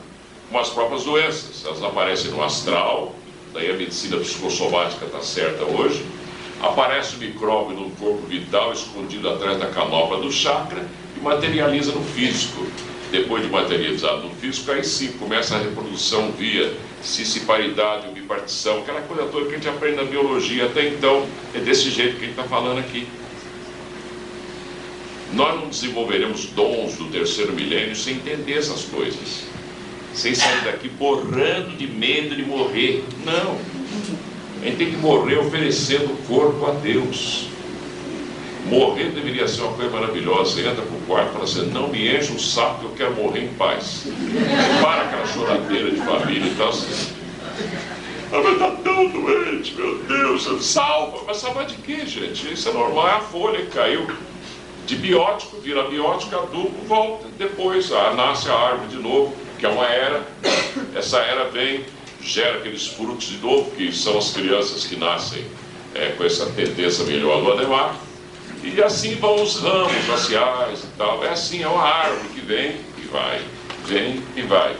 como as próprias doenças. Elas aparecem no astral, daí a medicina psicossomática está certa hoje. Aparece o micróbio no corpo vital, escondido atrás da canopla do chakra, e materializa no físico. Depois de materializado no físico, aí sim começa a reprodução via cissiparidade, bipartição, aquela coisa toda que a gente aprende na biologia. Até então, é desse jeito que a gente está falando aqui. Nós não desenvolveremos dons do terceiro milênio sem entender essas coisas, sem sair daqui borrando de medo de morrer. Não. A gente tem que morrer oferecendo o corpo a Deus. Morrer deveria ser uma coisa maravilhosa. Você entra para o quarto e fala assim: não me enche o saco que eu quero morrer em paz. Para aquela choradeira de família e tal assim. Mas está tão doente, meu Deus, salva. Mas salva de quê, gente? Isso é normal, é a folha que caiu. De biótico, vira biótico, adulto, volta. Depois nasce a árvore de novo, que é uma era. Essa era vem, gera aqueles frutos de novo, que são as crianças que nascem com essa tendência melhor do Ademar. E assim vão os ramos faciais e tal. É assim, é uma árvore que vem e vai, vem e vai.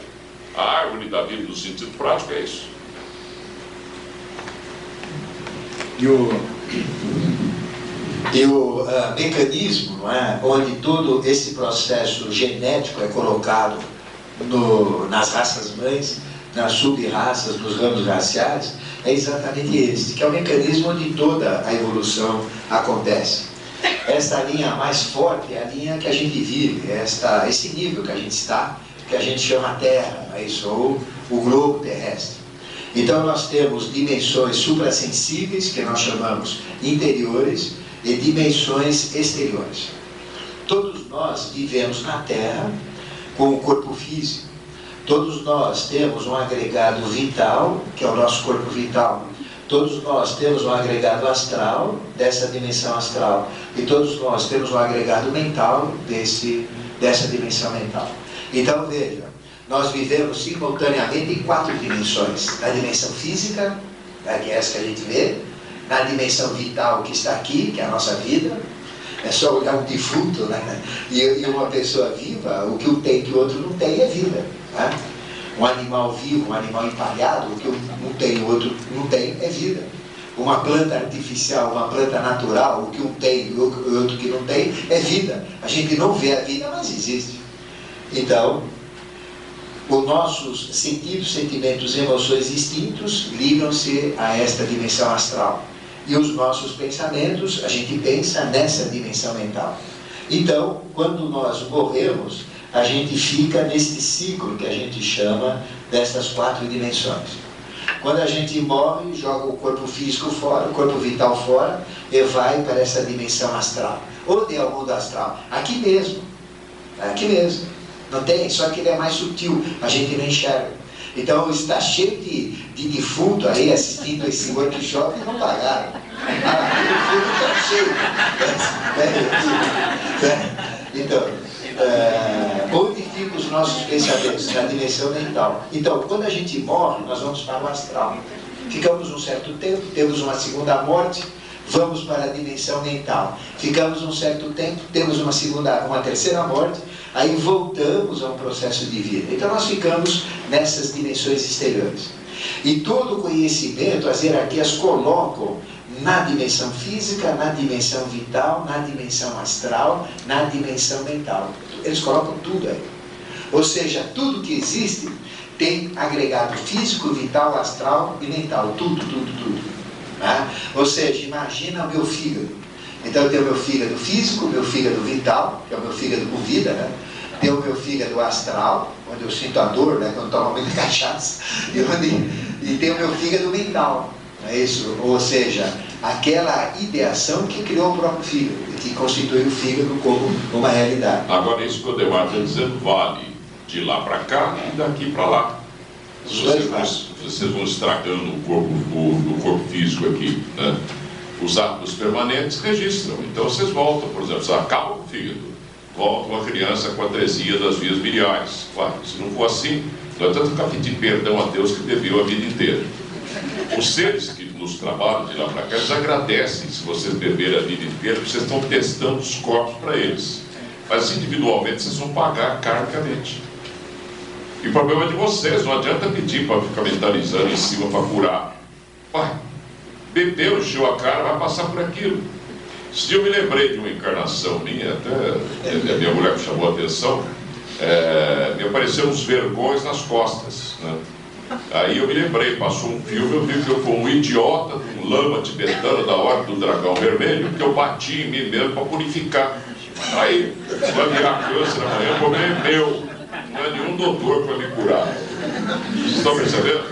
A árvore da vida no sentido prático é isso. E o mecanismo, não é, onde todo esse processo genético é colocado nas raças mães, nas sub-raças, nos ramos raciais, é exatamente esse, que é o mecanismo onde toda a evolução acontece. Esta linha mais forte é a linha que a gente vive, esse nível que a gente está, que a gente chama Terra, é isso, ou o globo terrestre. Então nós temos dimensões suprassensíveis, que nós chamamos interiores, e dimensões exteriores. Todos nós vivemos na Terra com o corpo físico. Todos nós temos um agregado vital, que é o nosso corpo vital. Todos nós temos um agregado astral, dessa dimensão astral. E todos nós temos um agregado mental, dessa dimensão mental. Então veja, nós vivemos simultaneamente em 4 dimensões. Na dimensão física, que é essa que a gente vê. Na dimensão vital que está aqui, que é a nossa vida. É só olhar um defunto, né? E uma pessoa viva, o que um tem que o outro não tem é vida, né? Um animal vivo, um animal empalhado, o que um tem e o outro não tem é vida. Uma planta artificial, uma planta natural, o que um tem e o outro que não tem é vida. A gente não vê a vida, mas existe. Então, os nossos sentidos, sentimentos, emoções e instintos ligam-se a esta dimensão astral. E os nossos pensamentos, a gente pensa nessa dimensão mental. Então, quando nós morremos, a gente fica nesse ciclo que a gente chama dessas 4 dimensões. Quando a gente morre, joga o corpo físico fora, o corpo vital fora, e vai para essa dimensão astral. Onde é o mundo astral? Aqui mesmo. Aqui mesmo. Não tem? Só que ele é mais sutil, a gente não enxerga. Então está cheio de defunto aí assistindo esse workshop e não pagaram. O defunto está cheio. Então, onde ficam os nossos pensamentos? Na dimensão mental. Então, quando a gente morre, nós vamos para o astral. Ficamos um certo tempo, temos uma segunda morte, vamos para a dimensão mental. Ficamos um certo tempo, temos uma terceira morte, aí voltamos a um processo de vida. Então nós ficamos nessas dimensões exteriores. E todo o conhecimento, as hierarquias colocam na dimensão física, na dimensão vital, na dimensão astral, na dimensão mental. Eles colocam tudo aí. Ou seja, tudo que existe tem agregado físico, vital, astral e mental. Tudo. Né? Ou seja, imagina o meu fígado. Então eu tenho o meu fígado físico, meu fígado vital, que é o meu fígado com vida, né? Tenho o meu fígado astral, onde eu sinto a dor, né, quando tomo muita cachaça, e tenho o meu fígado mental, não é isso? Ou seja, aquela ideação que criou o próprio fígado, que constitui o fígado como uma realidade. Agora, isso que o Ademar está dizendo vale de lá para cá e daqui para lá. Vocês vão estragando o corpo físico aqui, né? Os átomos permanentes registram. Então vocês voltam, por exemplo, vocês acabam com o fígado, volta uma criança com atresia das vias biliares. Claro, se não for assim, não adianta ficar pedindo perdão a Deus que bebeu a vida inteira. Os seres que dos trabalhos de lá para cá, eles agradecem se vocês beberem a vida inteira, porque vocês estão testando os corpos para eles. Mas individualmente vocês vão pagar karmicamente. E o problema é de vocês, não adianta pedir para ficar mentalizando em cima para curar. Pai, bebeu, encheu a cara, vai passar por aquilo. Esse dia eu me lembrei de uma encarnação minha, até a minha mulher me chamou a atenção, me apareceram uns vergões nas costas, né? Aí eu me lembrei, passou um filme, eu vi que eu fui um idiota, um lama tibetano da Ordem do Dragão Vermelho, que eu bati em mim mesmo para purificar. Aí, vai virar câncer amanhã, o problema é meu, não é nenhum doutor para me curar. Vocês estão percebendo?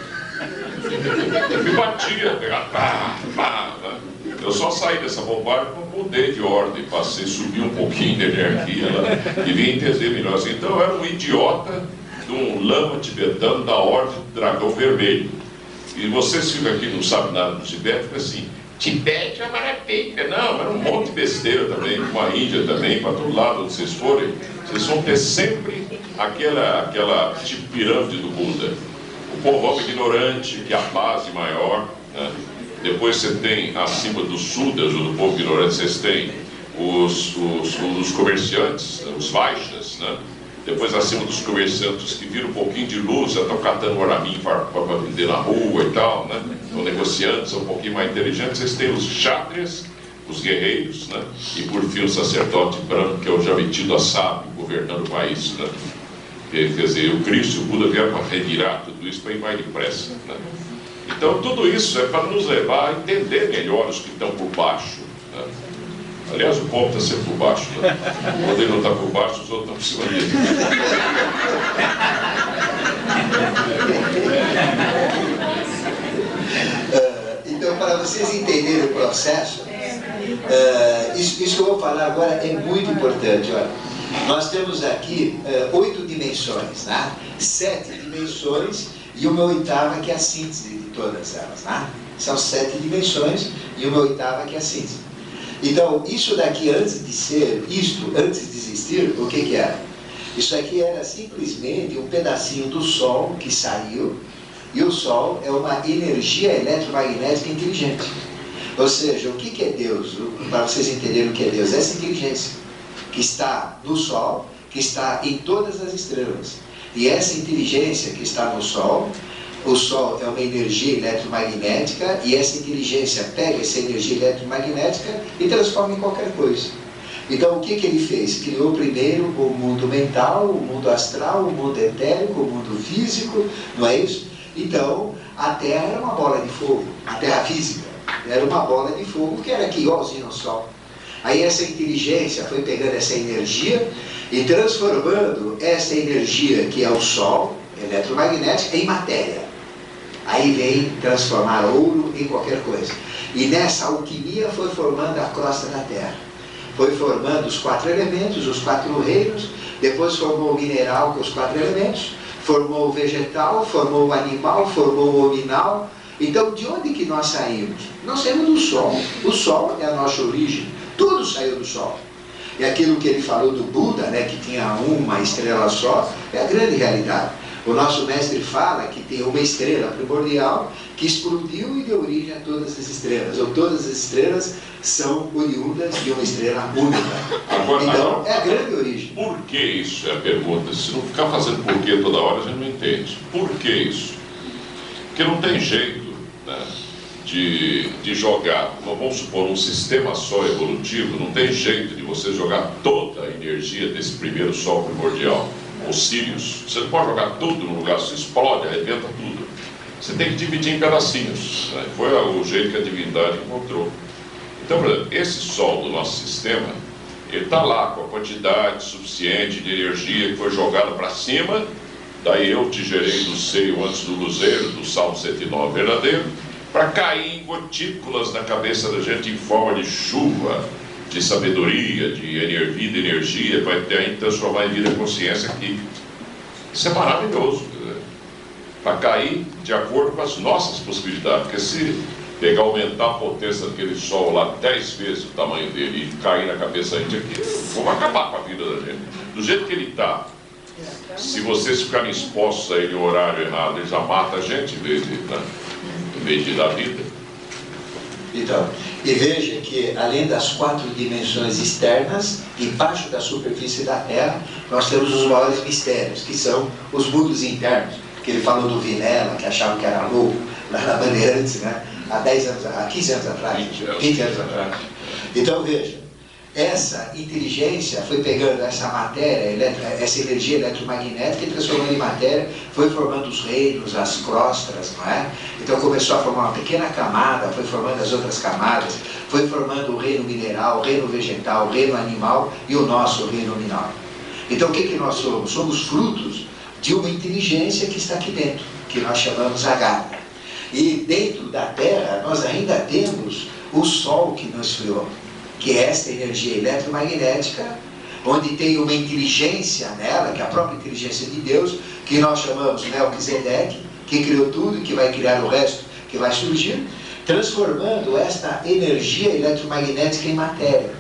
Eu me batia, né? Eu só saí dessa bobagem quando mudei de ordem, passei, subi um pouquinho de energia lá e vim entender melhor. Assim, então eu era um idiota de um lama tibetano da Ordem do Dragão Vermelho. E vocês ficam aqui, não sabem nada do Tibete, ficam assim, Tibete é uma maravilha. Não, era um monte de besteira também, uma Índia também, para todo lado onde vocês forem, vocês vão ter sempre aquela tipo pirâmide do Buda. O povão ignorante, que é a base maior, né? Depois você tem, acima dos Sudas, ou do povo ignorante, vocês têm os comerciantes, os Vaixas, né? Depois, acima dos comerciantes que viram um pouquinho de luz, já estão catando oraminho para vender na rua e tal, né? Então, negociantes um pouquinho mais inteligentes, vocês têm os chátrias, os guerreiros, né? E por fim o sacerdote branco, que é o já metido a sábio, governando o país, né? Quer dizer, o Cristo e o Buda vieram para revirar tudo isso para ir mais depressa, né? Então tudo isso é para nos levar a entender melhor os que estão por baixo, né? Aliás, o povo está sempre por baixo, né? Quando ele não está por baixo, os outros estão por cima dele. Então, para vocês entenderem o processo, isso que eu vou falar agora é muito importante. Olha, nós temos aqui 8 dimensões, né? 7 dimensões e uma oitava que é a síntese de todas elas, né? São 7 dimensões e uma oitava que é a síntese. Então, isso daqui antes de ser isto, antes de existir, o que era? Isso aqui era simplesmente um pedacinho do Sol que saiu, e o Sol é uma energia eletromagnética inteligente. Ou seja, o que é Deus? Para vocês entenderem o que é Deus, essa inteligência que está no Sol, que está em todas as estrelas. E essa inteligência que está no Sol, o Sol é uma energia eletromagnética, e essa inteligência pega essa energia eletromagnética e transforma em qualquer coisa. Então, o que ele fez? Criou primeiro o mundo mental, o mundo astral, o mundo etérico, o mundo físico, não é isso? Então, a Terra era uma bola de fogo, a Terra física era uma bola de fogo que era aqui igualzinho ao Sol. Aí essa inteligência foi pegando essa energia e transformando essa energia, que é o Sol, eletromagnética, em matéria. Aí vem transformar ouro em qualquer coisa. E nessa alquimia foi formando a crosta da Terra. Foi formando os 4 elementos, os 4 reinos, depois formou o mineral com os 4 elementos, formou o vegetal, formou o animal, formou o hominal. Então, de onde que nós saímos? Nós saímos do Sol. O Sol é a nossa origem. Tudo saiu do Sol. E aquilo que ele falou do Buda, né, que tinha uma estrela só, é a grande realidade. O nosso mestre fala que tem uma estrela primordial que explodiu e deu origem a todas as estrelas. Ou todas as estrelas são oriundas de uma estrela única. Então, é a grande origem. Por que isso é a pergunta? Se não ficar fazendo porquê toda hora, a gente não entende. Por que isso? Porque não tem jeito, né, de jogar, vamos supor, um sistema só evolutivo, não tem jeito de você jogar toda a energia desse primeiro Sol primordial, o Sirius. Você não pode jogar tudo no lugar, você explode, arrebenta tudo. Você tem que dividir em pedacinhos, né? Foi o jeito que a divindade encontrou. Então, por exemplo, esse Sol do nosso sistema, ele está lá com a quantidade suficiente de energia que foi jogada para cima. Daí eu te gerei do seio antes do luzeiro, do Salmo 109 verdadeiro, para cair em gotículas na cabeça da gente em forma de chuva, de sabedoria, de vida, energia, para transformar em vida e consciência aqui. Isso é maravilhoso, para cair de acordo com as nossas possibilidades, porque se pegar, aumentar a potência daquele Sol lá 10 vezes o tamanho dele e cair na cabeça da gente aqui, vamos acabar com a vida da gente. Do jeito que ele está, se vocês ficarem expostos a ele no horário errado, ele já mata a gente em vez de dar vida. Então, e veja que além das 4 dimensões externas, embaixo da superfície da Terra, nós temos os maiores mistérios, que são os mundos internos, que ele falou do Vilela, que achava que era louco, lá na Bandeirantes, né? Há 15 anos atrás, 20 anos atrás. Então, veja, essa inteligência foi pegando essa matéria, essa energia eletromagnética e transformando em matéria, foi formando os reinos, as crostas, não é? Então começou a formar uma pequena camada, foi formando as outras camadas, foi formando o reino mineral, o reino vegetal, o reino animal e o nosso reino mineral. Então o que nós somos? Somos frutos de uma inteligência que está aqui dentro, que nós chamamos Agartha. E dentro da Terra nós ainda temos o Sol que nos criou, que é esta energia eletromagnética, onde tem uma inteligência nela, que é a própria inteligência de Deus, que nós chamamos Melquisedeque, que criou tudo e que vai criar o resto que vai surgir, transformando esta energia eletromagnética em matéria.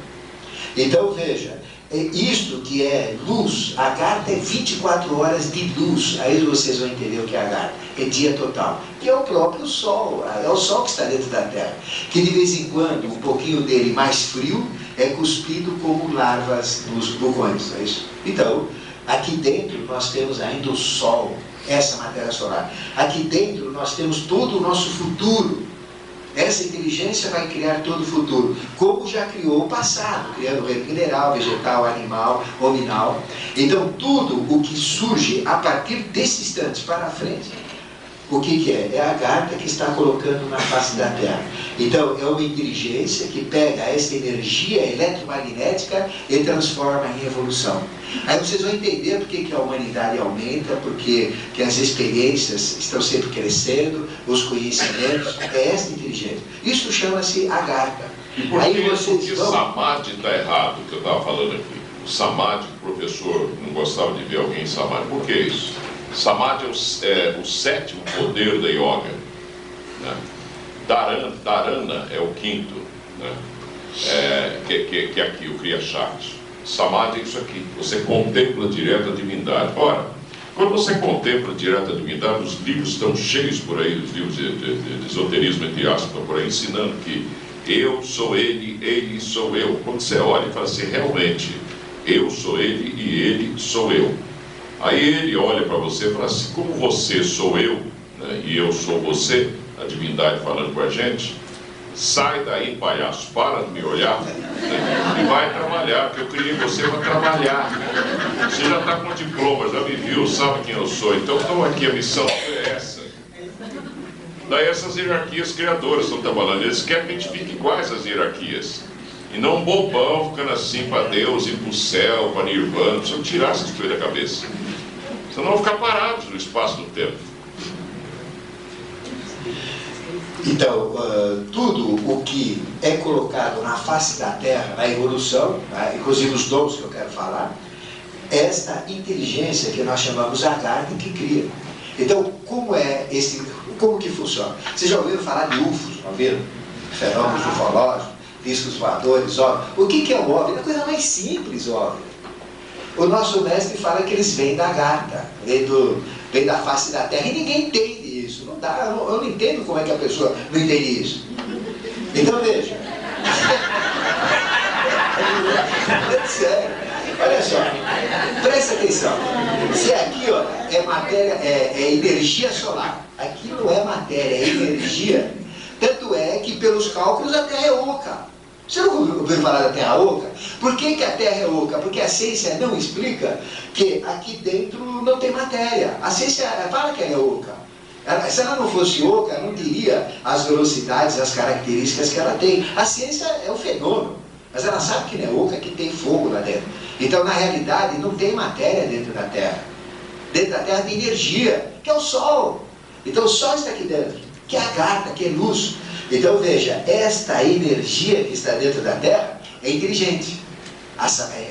Então veja, isto que é luz, Agartha é 24 horas de luz, aí vocês vão entender o que é Agartha, é dia total, que é o próprio Sol, é o Sol que está dentro da Terra, que de vez em quando, um pouquinho dele mais frio, é cuspido como larvas nos vulcões, é isso? Então, aqui dentro nós temos ainda o Sol, essa matéria solar, aqui dentro nós temos todo o nosso futuro. Essa inteligência vai criar todo o futuro, como já criou o passado, criando o reino mineral, vegetal, animal, hominal. Então, tudo o que surge a partir desse instante para frente, o que é? É a Agartha que está colocando na face da Terra. Então, é uma inteligência que pega essa energia eletromagnética e transforma em evolução. Aí vocês vão entender por que a humanidade aumenta, porque que as experiências estão sempre crescendo, os conhecimentos, é essa inteligência. Isso chama-se Agartha. Aí vocês vão... Samadhi está errado, que eu estava falando aqui. O Samadhi, o professor não gostava de ver alguém em Samadhi. Por que isso? Samadhi é o 7º poder da yoga, né? Dharana é o 5º, né? Que é aqui, o Kriya Shakti. Samadhi é isso aqui, você contempla direto a divindade. Ora, quando você contempla direto a divindade, os livros estão cheios por aí, os livros de esoterismo, entre aspas, por aí, ensinando que eu sou ele sou eu. Quando você olha e fala assim, realmente, eu sou ele e ele sou eu. Aí ele olha para você e fala assim, como você sou eu, né, e eu sou você, a divindade falando com a gente, sai daí, palhaço, para de me olhar, né, e vai trabalhar, porque eu criei você para trabalhar. Você já está com diploma, já me viu, sabe quem eu sou, então estou aqui, a missão é essa. Daí essas hierarquias criadoras estão trabalhando, eles querem que a gente fique iguais às hierarquias. E não um bobão ficando assim para Deus, ir para o céu, para Nirvana, precisa tirar essas coisas da cabeça. Senão vão ficar parados no espaço do tempo. Então, tudo o que é colocado na face da Terra, na evolução, né, inclusive os dons que eu quero falar, esta inteligência que nós chamamos Agartha que cria. Então, como que funciona? Vocês já ouviram falar de UFOs, não ouviram? Fenômenos ufológicos, discos voadores, OVNI. O que é o OVNI? É a coisa mais simples, OVNI. O nosso mestre fala que eles vêm da Agartha, vêm da face da Terra, e ninguém entende isso. Não dá, eu não entendo como é que a pessoa não entende isso. Então veja. É sério. Olha só, presta atenção. Se aqui ó, é matéria, é energia solar, aqui não é matéria, é energia. Tanto é que pelos cálculos a Terra é oca. Você não ouviu falar da Terra oca? Por que a Terra é oca? Porque a ciência não explica que aqui dentro não tem matéria. A ciência fala que ela é oca. Se ela não fosse oca, ela não teria as velocidades, as características que ela tem. A ciência é um fenômeno, mas ela sabe que não é oca, que tem fogo lá dentro. Então, na realidade, não tem matéria dentro da Terra. Dentro da Terra tem energia, que é o Sol. Então, o Sol está aqui dentro, que é a Agartha, que é luz. Então veja, esta energia que está dentro da Terra é inteligente,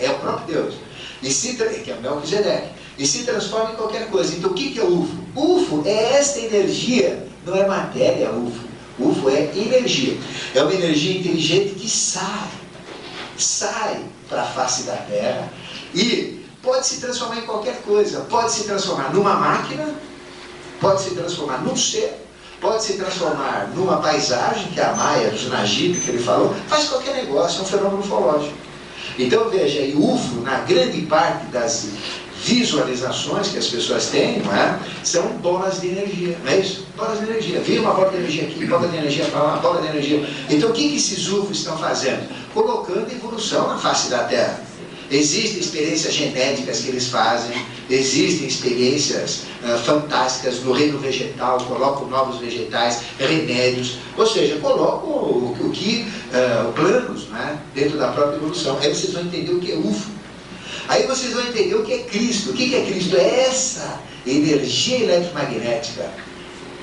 é o próprio Deus, que é o Melquisedeque, e se transforma em qualquer coisa. Então o que é UFO? UFO é esta energia, não é matéria UFO. UFO é energia, é uma energia inteligente que sai para a face da Terra e pode se transformar em qualquer coisa, pode se transformar numa máquina, pode se transformar num ser, pode se transformar numa paisagem, que é a Maia, dos Najib, que ele falou, faz qualquer negócio, é um fenômeno ufológico. Então veja, e UFO, na grande parte das visualizações que as pessoas têm, não é? São bolas de energia, não é isso? Bolas de energia. Vira uma bola de energia aqui, bola de energia para lá, bola de energia. Então o que esses UFOs estão fazendo? Colocando evolução na face da Terra. Existem experiências genéticas que eles fazem, existem experiências fantásticas no reino vegetal, colocam novos vegetais, remédios, ou seja, colocam planos, né, dentro da própria evolução. Aí vocês vão entender o que é UFO. Aí vocês vão entender o que é Cristo. O que é Cristo? É essa energia eletromagnética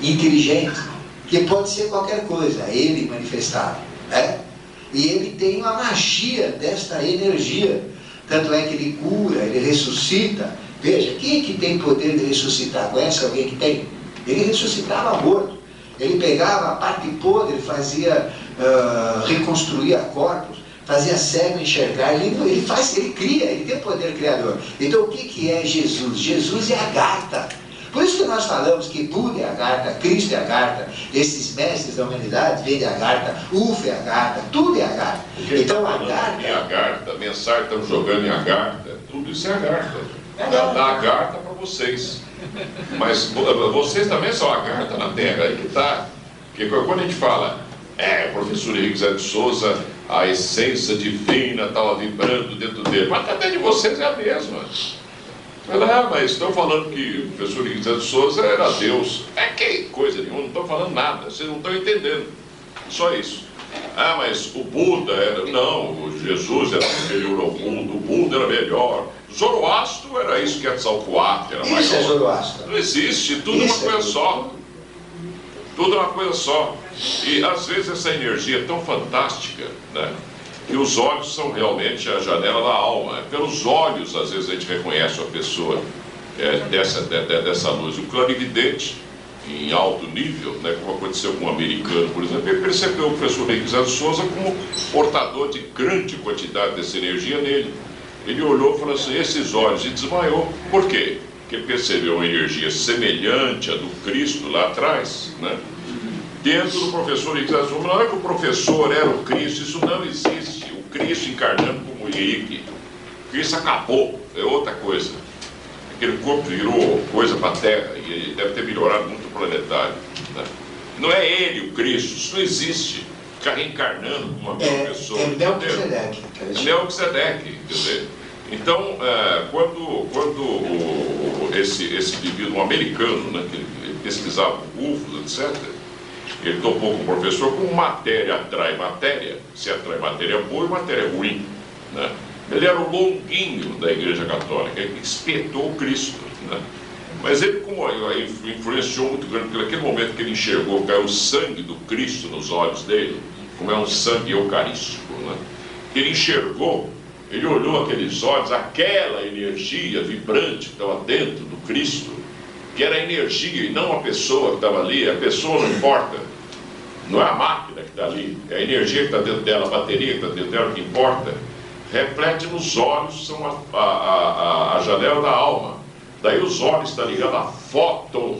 inteligente, que pode ser qualquer coisa, ele manifestado, né? E ele tem uma magia desta energia. Tanto é que ele cura, ele ressuscita. Veja, quem é que tem poder de ressuscitar? Conhece alguém que tem? Ele ressuscitava morto. Ele pegava a parte podre, fazia, reconstruía corpos, fazia cego enxergar. Ele cria, ele tem poder criador. Então o que é Jesus? Jesus é a Agartha. Por isso que nós falamos que Buda é a Agartha, Cristo é a Agartha, esses mestres da humanidade vêm de Agartha, UFO é a Agartha, tudo é a Agartha. Então a Agartha... Em Agartha, mensagem estão jogando em Agartha, tudo isso é Agartha. Dá Agartha para vocês. Mas vocês também são Agartha na Terra, aí que está. Porque quando a gente fala, professor Henrique Zé de Souza, a essência divina estava vibrando dentro dele, mas também de vocês é a mesma. Mas estão falando que o professor Henrique Zé de Souza era Deus. Que coisa nenhuma, não estão falando nada, vocês não estão entendendo. Só isso. Mas o Buda era... Não, o Jesus era superior ao Buda, o Buda era melhor. Zoroastro era isso, Quetzalcoatl era maior. Isso é Zoroastro. Não existe, tudo é uma coisa só. Tudo é uma coisa só. E às vezes essa energia é tão fantástica, né, que os olhos são realmente a janela da alma. Pelos olhos, às vezes, a gente reconhece uma pessoa dessa luz. O clarividente, em alto nível, né, como aconteceu com um americano, por exemplo, ele percebeu o professor Henrique Zé de Souza como portador de grande quantidade dessa energia nele. Ele olhou e falou assim, esses olhos, e desmaiou. Por quê? Porque ele percebeu uma energia semelhante à do Cristo lá atrás, né? Dentro do professor Henrique Zé de Souza. Não é que o professor era o Cristo, isso não existe. O Cristo encarnando como Henrique. Cristo acabou, é outra coisa. Aquele corpo virou coisa para a Terra e ele deve ter melhorado muito o planetário, né? Não é ele o Cristo, isso não existe. Ficar reencarnando como uma pessoa. É Melquisedeque. Melquisedeque, quer dizer. Então, quando esse indivíduo, um americano, né, que ele pesquisava UFOs, etc., ele topou com o professor como matéria atrai matéria, se atrai matéria boa e matéria ruim, né? Ele era o longuinho da Igreja Católica, ele espetou o Cristo, né? Mas ele influenciou muito grande, porque naquele momento que ele enxergou, caiu o sangue do Cristo nos olhos dele, como é um sangue eucarístico, né? Que ele enxergou, ele olhou aqueles olhos, aquela energia vibrante que estava dentro do Cristo, que era a energia e não a pessoa que estava ali. A pessoa não importa, não é a máquina que está ali, é a energia que está dentro dela, a bateria que está dentro dela que importa. Reflete nos olhos, são a janela da alma. Daí os olhos estão ligados a fóton,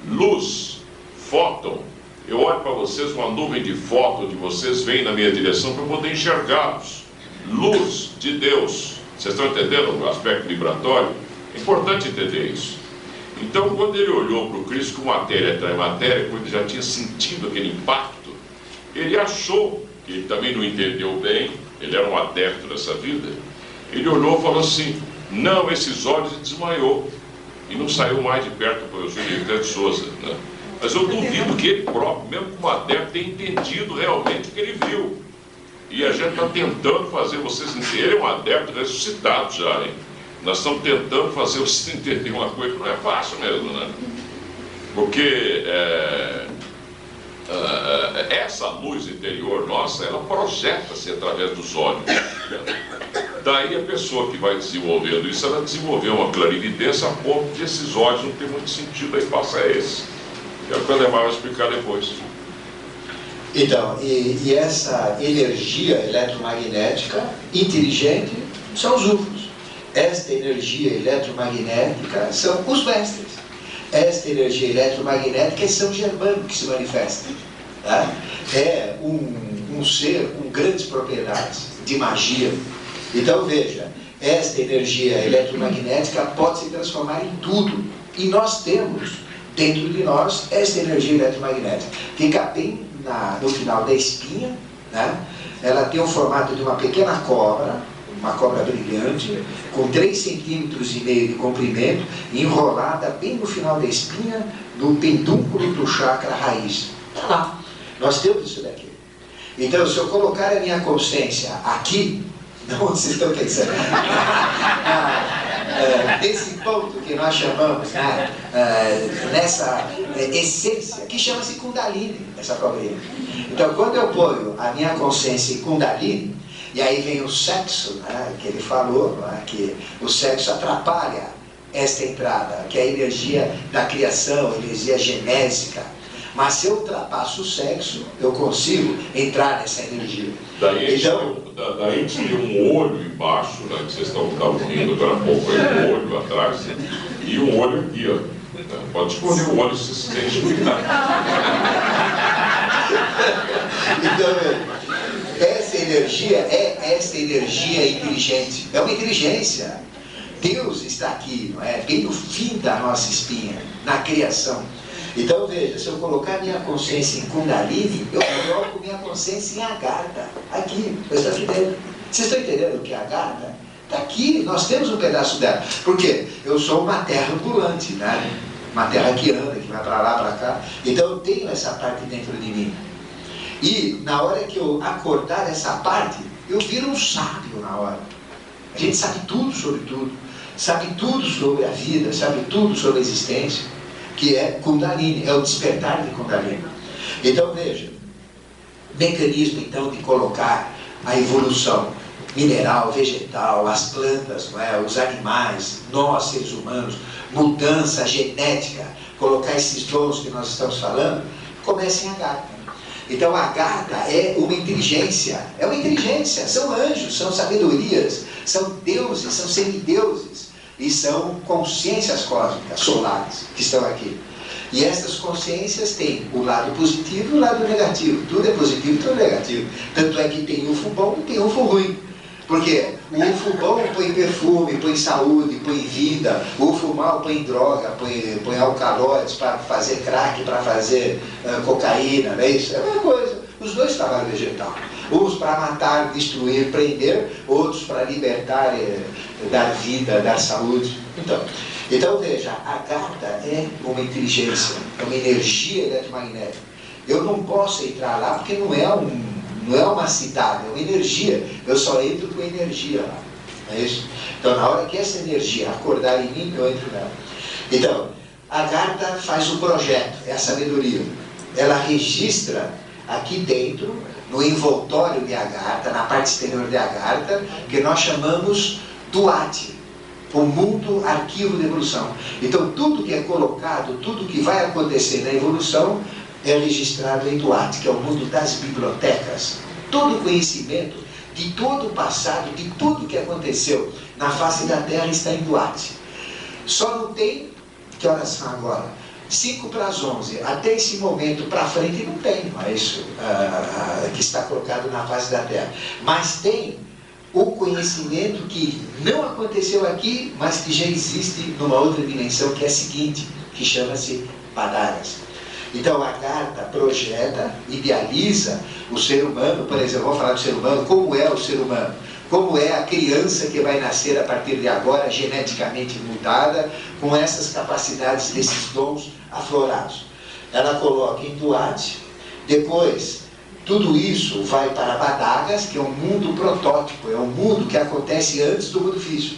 luz, fóton. Eu olho para vocês, uma nuvem de fóton de vocês vem na minha direção para eu poder enxergá-los. Luz de Deus. Vocês estão entendendo o aspecto vibratório? É importante entender isso. Então, quando ele olhou para o Cristo com matéria atrai matéria, quando ele já tinha sentido aquele impacto, ele achou, que ele também não entendeu bem, ele era um adepto dessa vida, ele olhou e falou assim, não, esses olhos, e desmaiou. E não saiu mais de perto do professor Henrique Zé de Souza, né? Mas eu duvido que ele próprio, mesmo como adepto, tenha entendido realmente o que ele viu. E a gente está tentando fazer vocês entenderem. Ele é um adepto ressuscitado já, hein? Nós estamos tentando fazer vocês entenderem uma coisa que não é fácil mesmo, né? Porque essa luz interior nossa, ela projeta-se através dos olhos. Daí a pessoa que vai desenvolvendo isso, ela desenvolveu uma clarividência a ponto de esses olhos não ter muito sentido, aí passa esse. É o que o Ademar vai explicar depois. Então, e essa energia eletromagnética inteligente são os UFOs. Esta energia eletromagnética são os mestres. esta energia eletromagnética é São Germano que se manifesta. Tá? É um ser com grandes propriedades de magia. Então veja, esta energia eletromagnética pode se transformar em tudo. E nós temos dentro de nós esta energia eletromagnética. Fica bem no final da espinha, né? Ela tem o formato de uma pequena cobra, uma cobra brilhante, com 3,5 centímetros de comprimento, enrolada bem no final da espinha, no pedúnculo do chakra raiz. Está lá. Nós temos isso daqui. Então, se eu colocar a minha consciência aqui, onde vocês estão pensando? Nesse ponto que nós chamamos, nessa essência, que chama-se Kundalini, essa cobrinha. Então, quando eu ponho a minha consciência em Kundalini, e aí vem o sexo, que ele falou, que o sexo atrapalha esta entrada, que é a energia da criação, a energia genésica. Mas se eu ultrapasso o sexo, eu consigo entrar nessa energia. Daí a gente tem um olho embaixo, né, que vocês estão ouvindo agora há pouco, aí, um olho atrás, e um olho aqui, ó. Pode escolher o olho se você sente cuidado. Então, essa energia é essa energia inteligente. É uma inteligência. Deus está aqui, não é? Bem no fim da nossa espinha, na criação. Então veja, se eu colocar minha consciência em Kundalini, eu coloco minha consciência em Agartha, aqui, eu estou aqui dentro. Vocês estão entendendo o que é Agartha? Está aqui, nós temos um pedaço dela. Por quê? Eu sou uma terra ambulante, né? Uma terra que anda, que vai para lá, para cá. Então eu tenho essa parte dentro de mim. E na hora que eu acordar essa parte, eu viro um sábio na hora. A gente sabe tudo sobre tudo. Sabe tudo sobre a vida, sabe tudo sobre a existência. Que é Kundalini, é o despertar de Kundalini. Então veja, mecanismo então de colocar a evolução mineral, vegetal, as plantas, não é? Os animais, nós seres humanos, mudança genética, colocar esses dons que nós estamos falando, começa em Agartha. Então Agartha é uma inteligência, são anjos, são sabedorias, são deuses, são semideuses. E são consciências cósmicas, solares, que estão aqui. E essas consciências têm o lado positivo e o lado negativo. Tudo é positivo, tudo é negativo. Tanto é que tem UFO bom e tem UFO ruim. Porque o UFO bom põe perfume, põe saúde, põe vida. O UFO mal põe droga, põe alcaloides para fazer crack, para fazer cocaína, não é isso? É a mesma coisa. Os dois trabalham vegetal. Uns para matar, destruir, prender, outros para libertar, dar vida, dar saúde. Então veja, a Agartha é uma inteligência, é uma energia eletromagnética. Eu não posso entrar lá porque não é uma cidade, é uma energia. Eu só entro com energia lá. É isso? Então na hora que essa energia acordar em mim, eu entro nela. Então, a Agartha faz o projeto, é a sabedoria. Ela registra aqui dentro, no envoltório de Agartha, na parte exterior de Agartha, que nós chamamos Duat, o mundo arquivo de evolução. Então tudo que é colocado, tudo que vai acontecer na evolução é registrado em Duat, que é o mundo das bibliotecas. Todo conhecimento de todo o passado, de tudo que aconteceu na face da Terra está em Duat. Só não tem, que horas são agora? 5 para as 11, até esse momento para frente não tem mais que está colocado na face da Terra. Mas tem o conhecimento que não aconteceu aqui, mas que já existe numa outra dimensão, que é a seguinte, que chama-se Badagas. Então a Agartha projeta, idealiza o ser humano, por exemplo, vamos falar do ser humano, como é o ser humano. Como é a criança que vai nascer a partir de agora, geneticamente mudada, com essas capacidades, desses dons aflorados. Ela coloca em Duat, depois, tudo isso vai para Badagas, que é um mundo protótipo, é um mundo que acontece antes do mundo físico.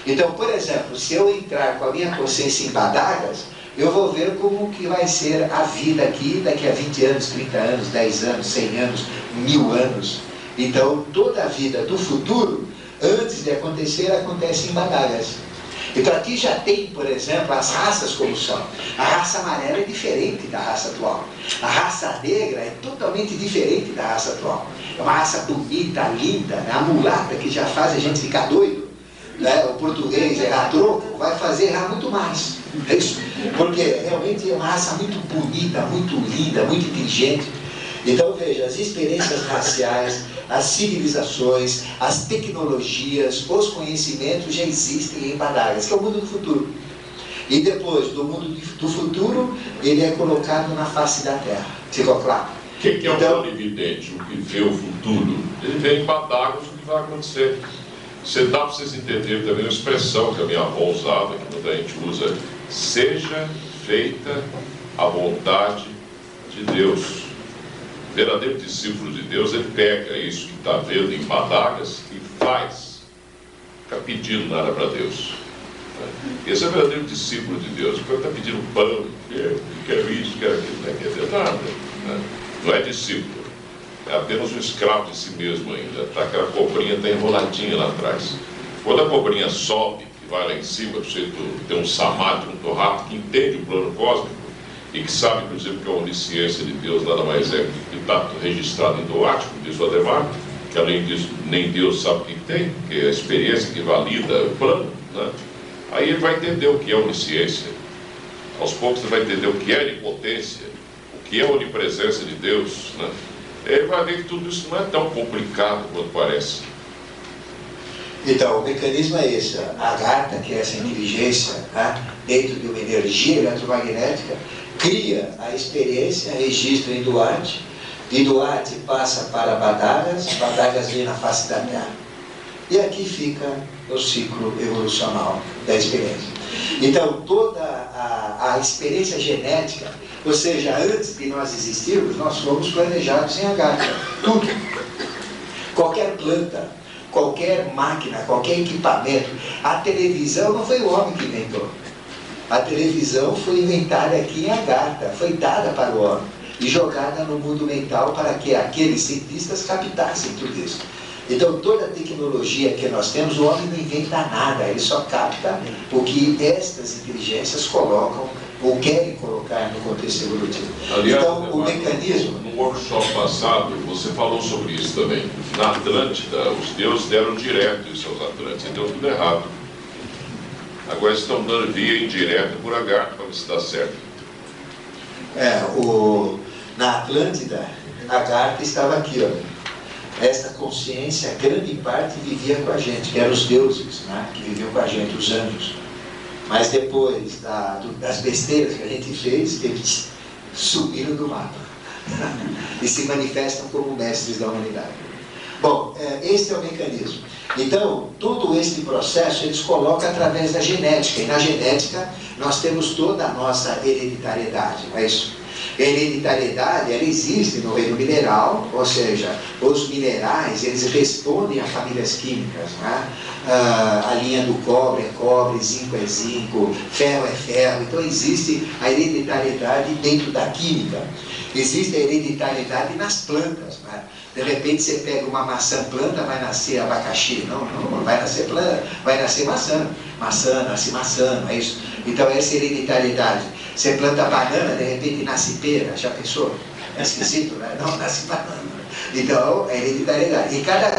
Então, por exemplo, se eu entrar com a minha consciência em Badagas, eu vou ver como que vai ser a vida aqui, daqui a 20 anos, 30 anos, 10 anos, 100 anos, 1000 anos. Então, toda a vida do futuro, antes de acontecer, acontece em Badagas. Então, aqui já tem, por exemplo, as raças como são. A raça amarela é diferente da raça atual. A raça negra é totalmente diferente da raça atual. É uma raça bonita, linda, né? A mulata que já faz a gente ficar doido. Né? O português errar troco vai fazer errar muito mais. É isso? Porque realmente é uma raça muito bonita, muito linda, muito inteligente. Então veja, as experiências raciais, as civilizações, as tecnologias, os conhecimentos já existem em Madagascar, que é o mundo do futuro. E depois do mundo do futuro, ele é colocado na face da Terra. Ficou claro? O que é o onividente, o que vê o futuro? Ele vê em Madagascar o que vai acontecer. Você dá para vocês entenderem também a expressão que a minha avó usava, que muita gente usa: seja feita a vontade de Deus. O verdadeiro discípulo de Deus, ele pega isso que está vendo em Madagascar e faz. Fica pedindo nada para Deus. Esse é o verdadeiro discípulo de Deus. O cara está pedindo pão, quer isso, quer aquilo, não quer dizer nada. Não é discípulo. É apenas um escravo de si mesmo ainda. Tá, aquela cobrinha está enroladinha lá atrás. Quando a cobrinha sobe, que vai lá em cima, você tem um samadhi, um torrato que entende o plano cósmico e que sabe, inclusive, que a onisciência de Deus nada mais é que está registrado em Doat, como diz o Ademar, que além disso, nem Deus sabe o que tem, que é a experiência que valida o plano, né? Aí ele vai entender o que é onisciência. Aos poucos ele vai entender o que é onipotência, o que é a onipresença de Deus, né? Ele vai ver que tudo isso não é tão complicado quanto parece. Então, o mecanismo é esse. A Agartha, que é essa inteligência, né, dentro de uma energia eletromagnética, cria a experiência, registra em Duarte, de Duarte passa para Madagascar, Madagascar vem na face da Terra. E aqui fica o ciclo evolucional da experiência. Então, toda a experiência genética, ou seja, antes de nós existirmos, nós fomos planejados em Agartha. Tudo. Qualquer planta, qualquer máquina, qualquer equipamento. A televisão não foi o homem que inventou. A televisão foi inventada aqui em Agartha, foi dada para o homem e jogada no mundo mental para que aqueles cientistas captassem tudo isso. Então, toda a tecnologia que nós temos, o homem não inventa nada, ele só capta o que estas inteligências colocam ou querem colocar no contexto evolutivo. Aliás, então, o mecanismo... No workshop passado, você falou sobre isso também. Na Atlântida, os deuses deram direto isso aos Atlântidas, deu tudo errado. Agora estão dando via indireta por Agartha para ver se dá certo. Na Atlântida, Agartha estava aqui, ó. Esta consciência, grande parte, vivia com a gente, que eram os deuses, né, que viviam com a gente, os anjos. Mas depois das besteiras que a gente fez, eles sumiram do mapa e se manifestam como mestres da humanidade. Bom, este é o mecanismo. Então, todo esse processo eles colocam através da genética. E na genética nós temos toda a nossa hereditariedade, não é isso? A hereditariedade, ela existe no reino mineral, ou seja, os minerais, eles respondem a famílias químicas, né? A linha do cobre é cobre, zinco é zinco, ferro é ferro. Então existe a hereditariedade dentro da química. Existe a hereditariedade nas plantas, né? De repente você pega uma maçã planta, vai nascer abacaxi. Não, vai nascer planta, vai nascer maçã. Maçã, nasce maçã, não é isso? Então essa hereditariedade. Você planta banana, de repente nasce pera, já pensou? É esquisito, né? Não, nasce banana. Então, é hereditariedade. E cada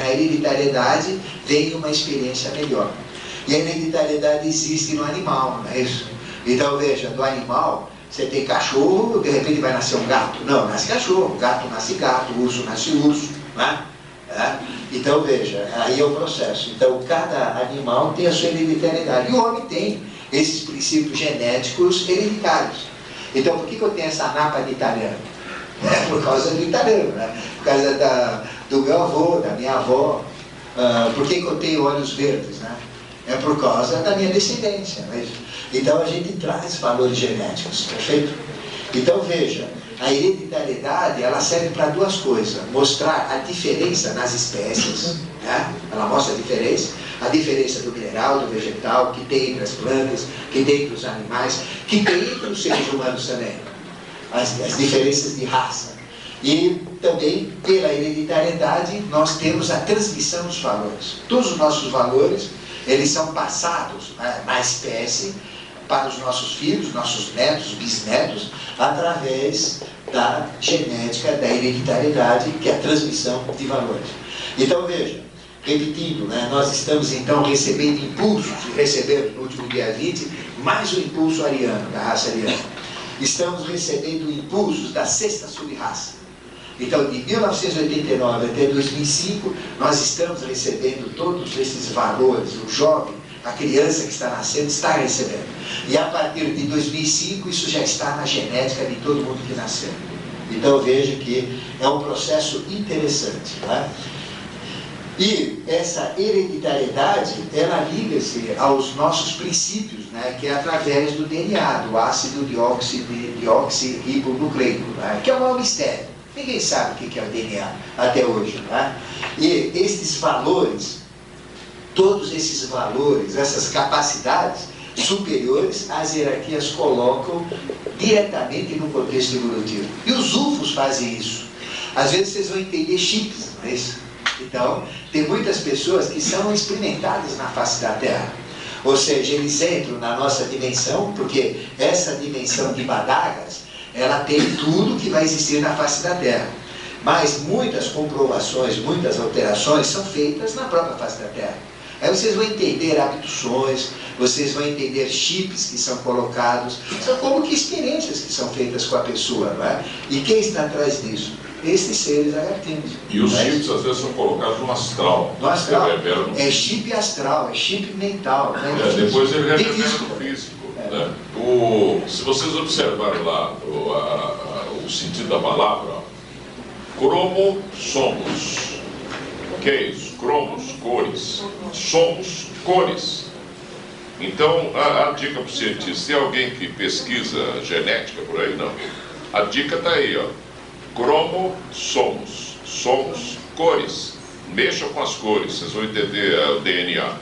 hereditariedade vem uma experiência melhor. E a hereditariedade existe no animal, não é isso? Então, veja, do animal, você tem cachorro, de repente vai nascer um gato. Não, nasce cachorro, gato nasce gato, urso nasce urso, né? Então, veja, aí é o processo. Então, cada animal tem a sua hereditariedade. E o homem tem esses princípios genéticos hereditários. Então, por que eu tenho essa napa de italiano? É por causa do italiano, né? Por causa do meu avô, da minha avó. Por que eu tenho olhos verdes, né? É por causa da minha descendência. Né? Então, a gente traz valores genéticos, perfeito? Então, veja, a hereditariedade, ela serve para duas coisas. Mostrar a diferença nas espécies, né? Ela mostra a diferença do mineral, do vegetal, que tem entre as plantas, que tem entre os animais, que tem entre os seres humanos também. As diferenças de raça. E também, pela hereditariedade, nós temos a transmissão dos valores. Todos os nossos valores, eles são passados na espécie para os nossos filhos, nossos netos, bisnetos, através da genética, da hereditariedade, que é a transmissão de valores. Então, veja, repetindo, né, nós estamos então recebendo impulsos, e recebemos no último dia 20, mais o impulso ariano, da raça ariana. Estamos recebendo impulsos da sexta subraça. Então, de 1989 até 2005, nós estamos recebendo todos esses valores. O jovem, a criança que está nascendo, está recebendo. E a partir de 2005, isso já está na genética de todo mundo que nasceu. Então, veja que é um processo interessante. Né? E essa hereditariedade, ela liga-se aos nossos princípios, né? Que é através do DNA, do ácido deoxirribonucleico, né? Que é um maior mistério. Ninguém sabe o que é o DNA até hoje. Né? E esses valores, todos esses valores, essas capacidades superiores, as hierarquias colocam diretamente no contexto evolutivo. E os UFOs fazem isso. Às vezes vocês vão entender chips, não é isso? Então, tem muitas pessoas que são experimentadas na face da Terra. Ou seja, eles entram na nossa dimensão, porque essa dimensão de Badagas, ela tem tudo que vai existir na face da Terra. Mas muitas comprovações, muitas alterações são feitas na própria face da Terra. Aí vocês vão entender abduções, vocês vão entender chips que são colocados, são como que experiências que são feitas com a pessoa, não é? E quem está atrás disso? Esses seres lagartinos. E os chips às vezes são colocados no astral. No astral. É chip astral, é chip mental. Né? Depois ele revela no físico. Né? Se vocês observarem lá o sentido da palavra, ó, cromo somos. O que é isso? Cromos, cores. Somos cores. Então, a dica para o cientista, tem alguém que pesquisa genética por aí? Não. A dica está aí, ó. Cromo somos. Somos cores. Mexam com as cores, vocês vão entender o DNA.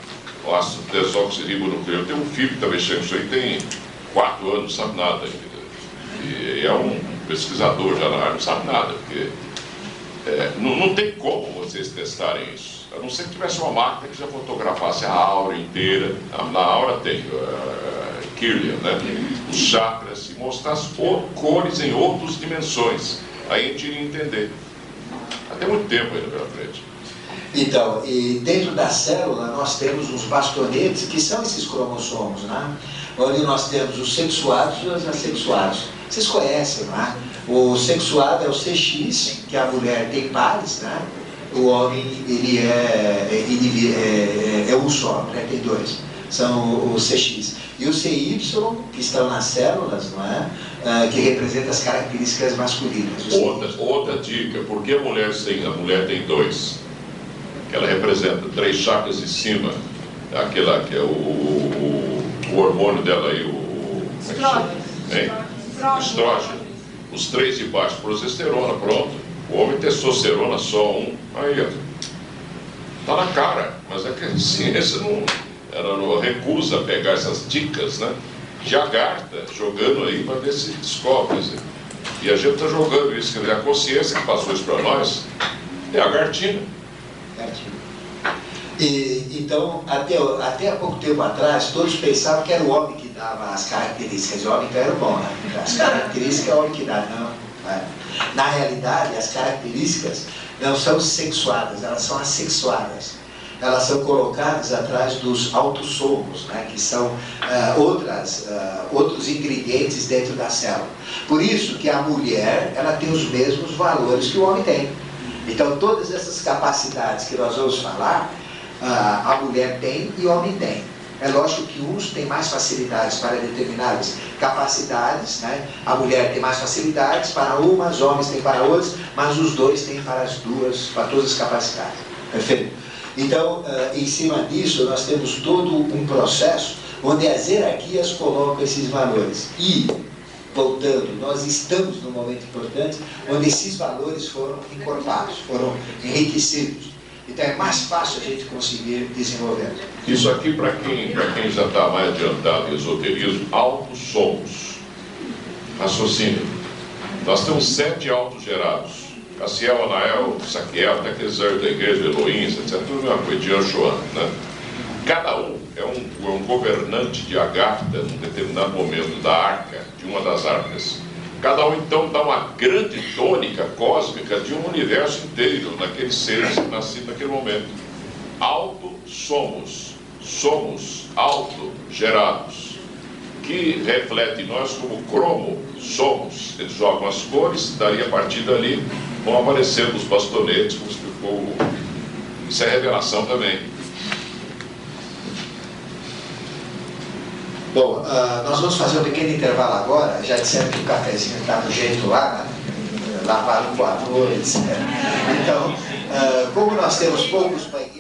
O ácido desoxirribonucleico. Eu tenho um filho que está mexendo com isso aí, tem 4 anos, não sabe nada ainda. E é um pesquisador já na área, não sabe nada, porque não tem como vocês testarem isso. A não ser que tivesse uma máquina que já fotografasse a aura inteira. Na aura tem Kirlian, né? Os chakras, e mostrasse cores em outras dimensões. Aí a gente iria entender. Até muito tempo ainda pela frente. Então, e dentro da célula nós temos os bastonetes, que são esses cromossomos, né? Onde nós temos os sexuados e os assexuados. Vocês conhecem, não é? O sexuado é o CX, que a mulher tem pares, né? O homem, ele é um só, né? Tem 2. São o CX. E o CY, que estão nas células, não é? Que representa as características masculinas. Outra dica, por que a mulher tem 2? Que ela representa 3 chakras em cima, aquela que é o hormônio dela aí, o estrógeno. Os 3 de baixo, progesterona, pronto. O homem testosterona só um, aí ó. Tá na cara, mas é que a ciência ela não recusa pegar essas dicas, né? Jagarta, jogando aí para ver se descobre. E a gente está jogando isso, quer dizer, a consciência que passou isso para nós é a Gartina. E, então, até há pouco tempo atrás, todos pensavam que era o homem que dava as características. O homem então era bom, né? As características é o homem que dá, não. Né? Na realidade, as características não são sexuadas, elas são assexuadas. Elas são colocadas atrás dos autossomos, né? Que são outros ingredientes dentro da célula. Por isso que a mulher, ela tem os mesmos valores que o homem tem. Então, todas essas capacidades que nós vamos falar, a mulher tem e o homem tem. É lógico que uns têm mais facilidades para determinadas capacidades, né? A mulher tem mais facilidades para umas, homens têm para outras, mas os dois têm para as duas, para todas as capacidades. Perfeito? Então, em cima disso, nós temos todo um processo onde as hierarquias colocam esses valores. E, voltando, nós estamos num momento importante onde esses valores foram encorpados, foram enriquecidos. Então é mais fácil a gente conseguir desenvolver. Isso aqui, para quem já está mais adiantado em esoterismo, autos somos. Raciocínio. Nós temos 7 autos gerados. Cassiel, Anael, Saquiel, até aqueles da igreja, Elohim, etc. Tudo é uma coisa de Anjoana, né? Cada um é um governante de Agartha num determinado momento da arca, de uma das arcas. Cada um então dá uma grande tônica cósmica de um universo inteiro, naqueles seres nascidos naquele momento. Auto somos, somos auto gerados. que reflete em nós como cromo somos. Eles jogam as cores, daí a partir dali vão aparecendo os bastonetes, como explicou. Isso é revelação também. Bom, nós vamos fazer um pequeno intervalo agora. Já disseram que o cafezinho está no jeito lá, né? Lavaram 4 horas. Então, como nós temos poucos países.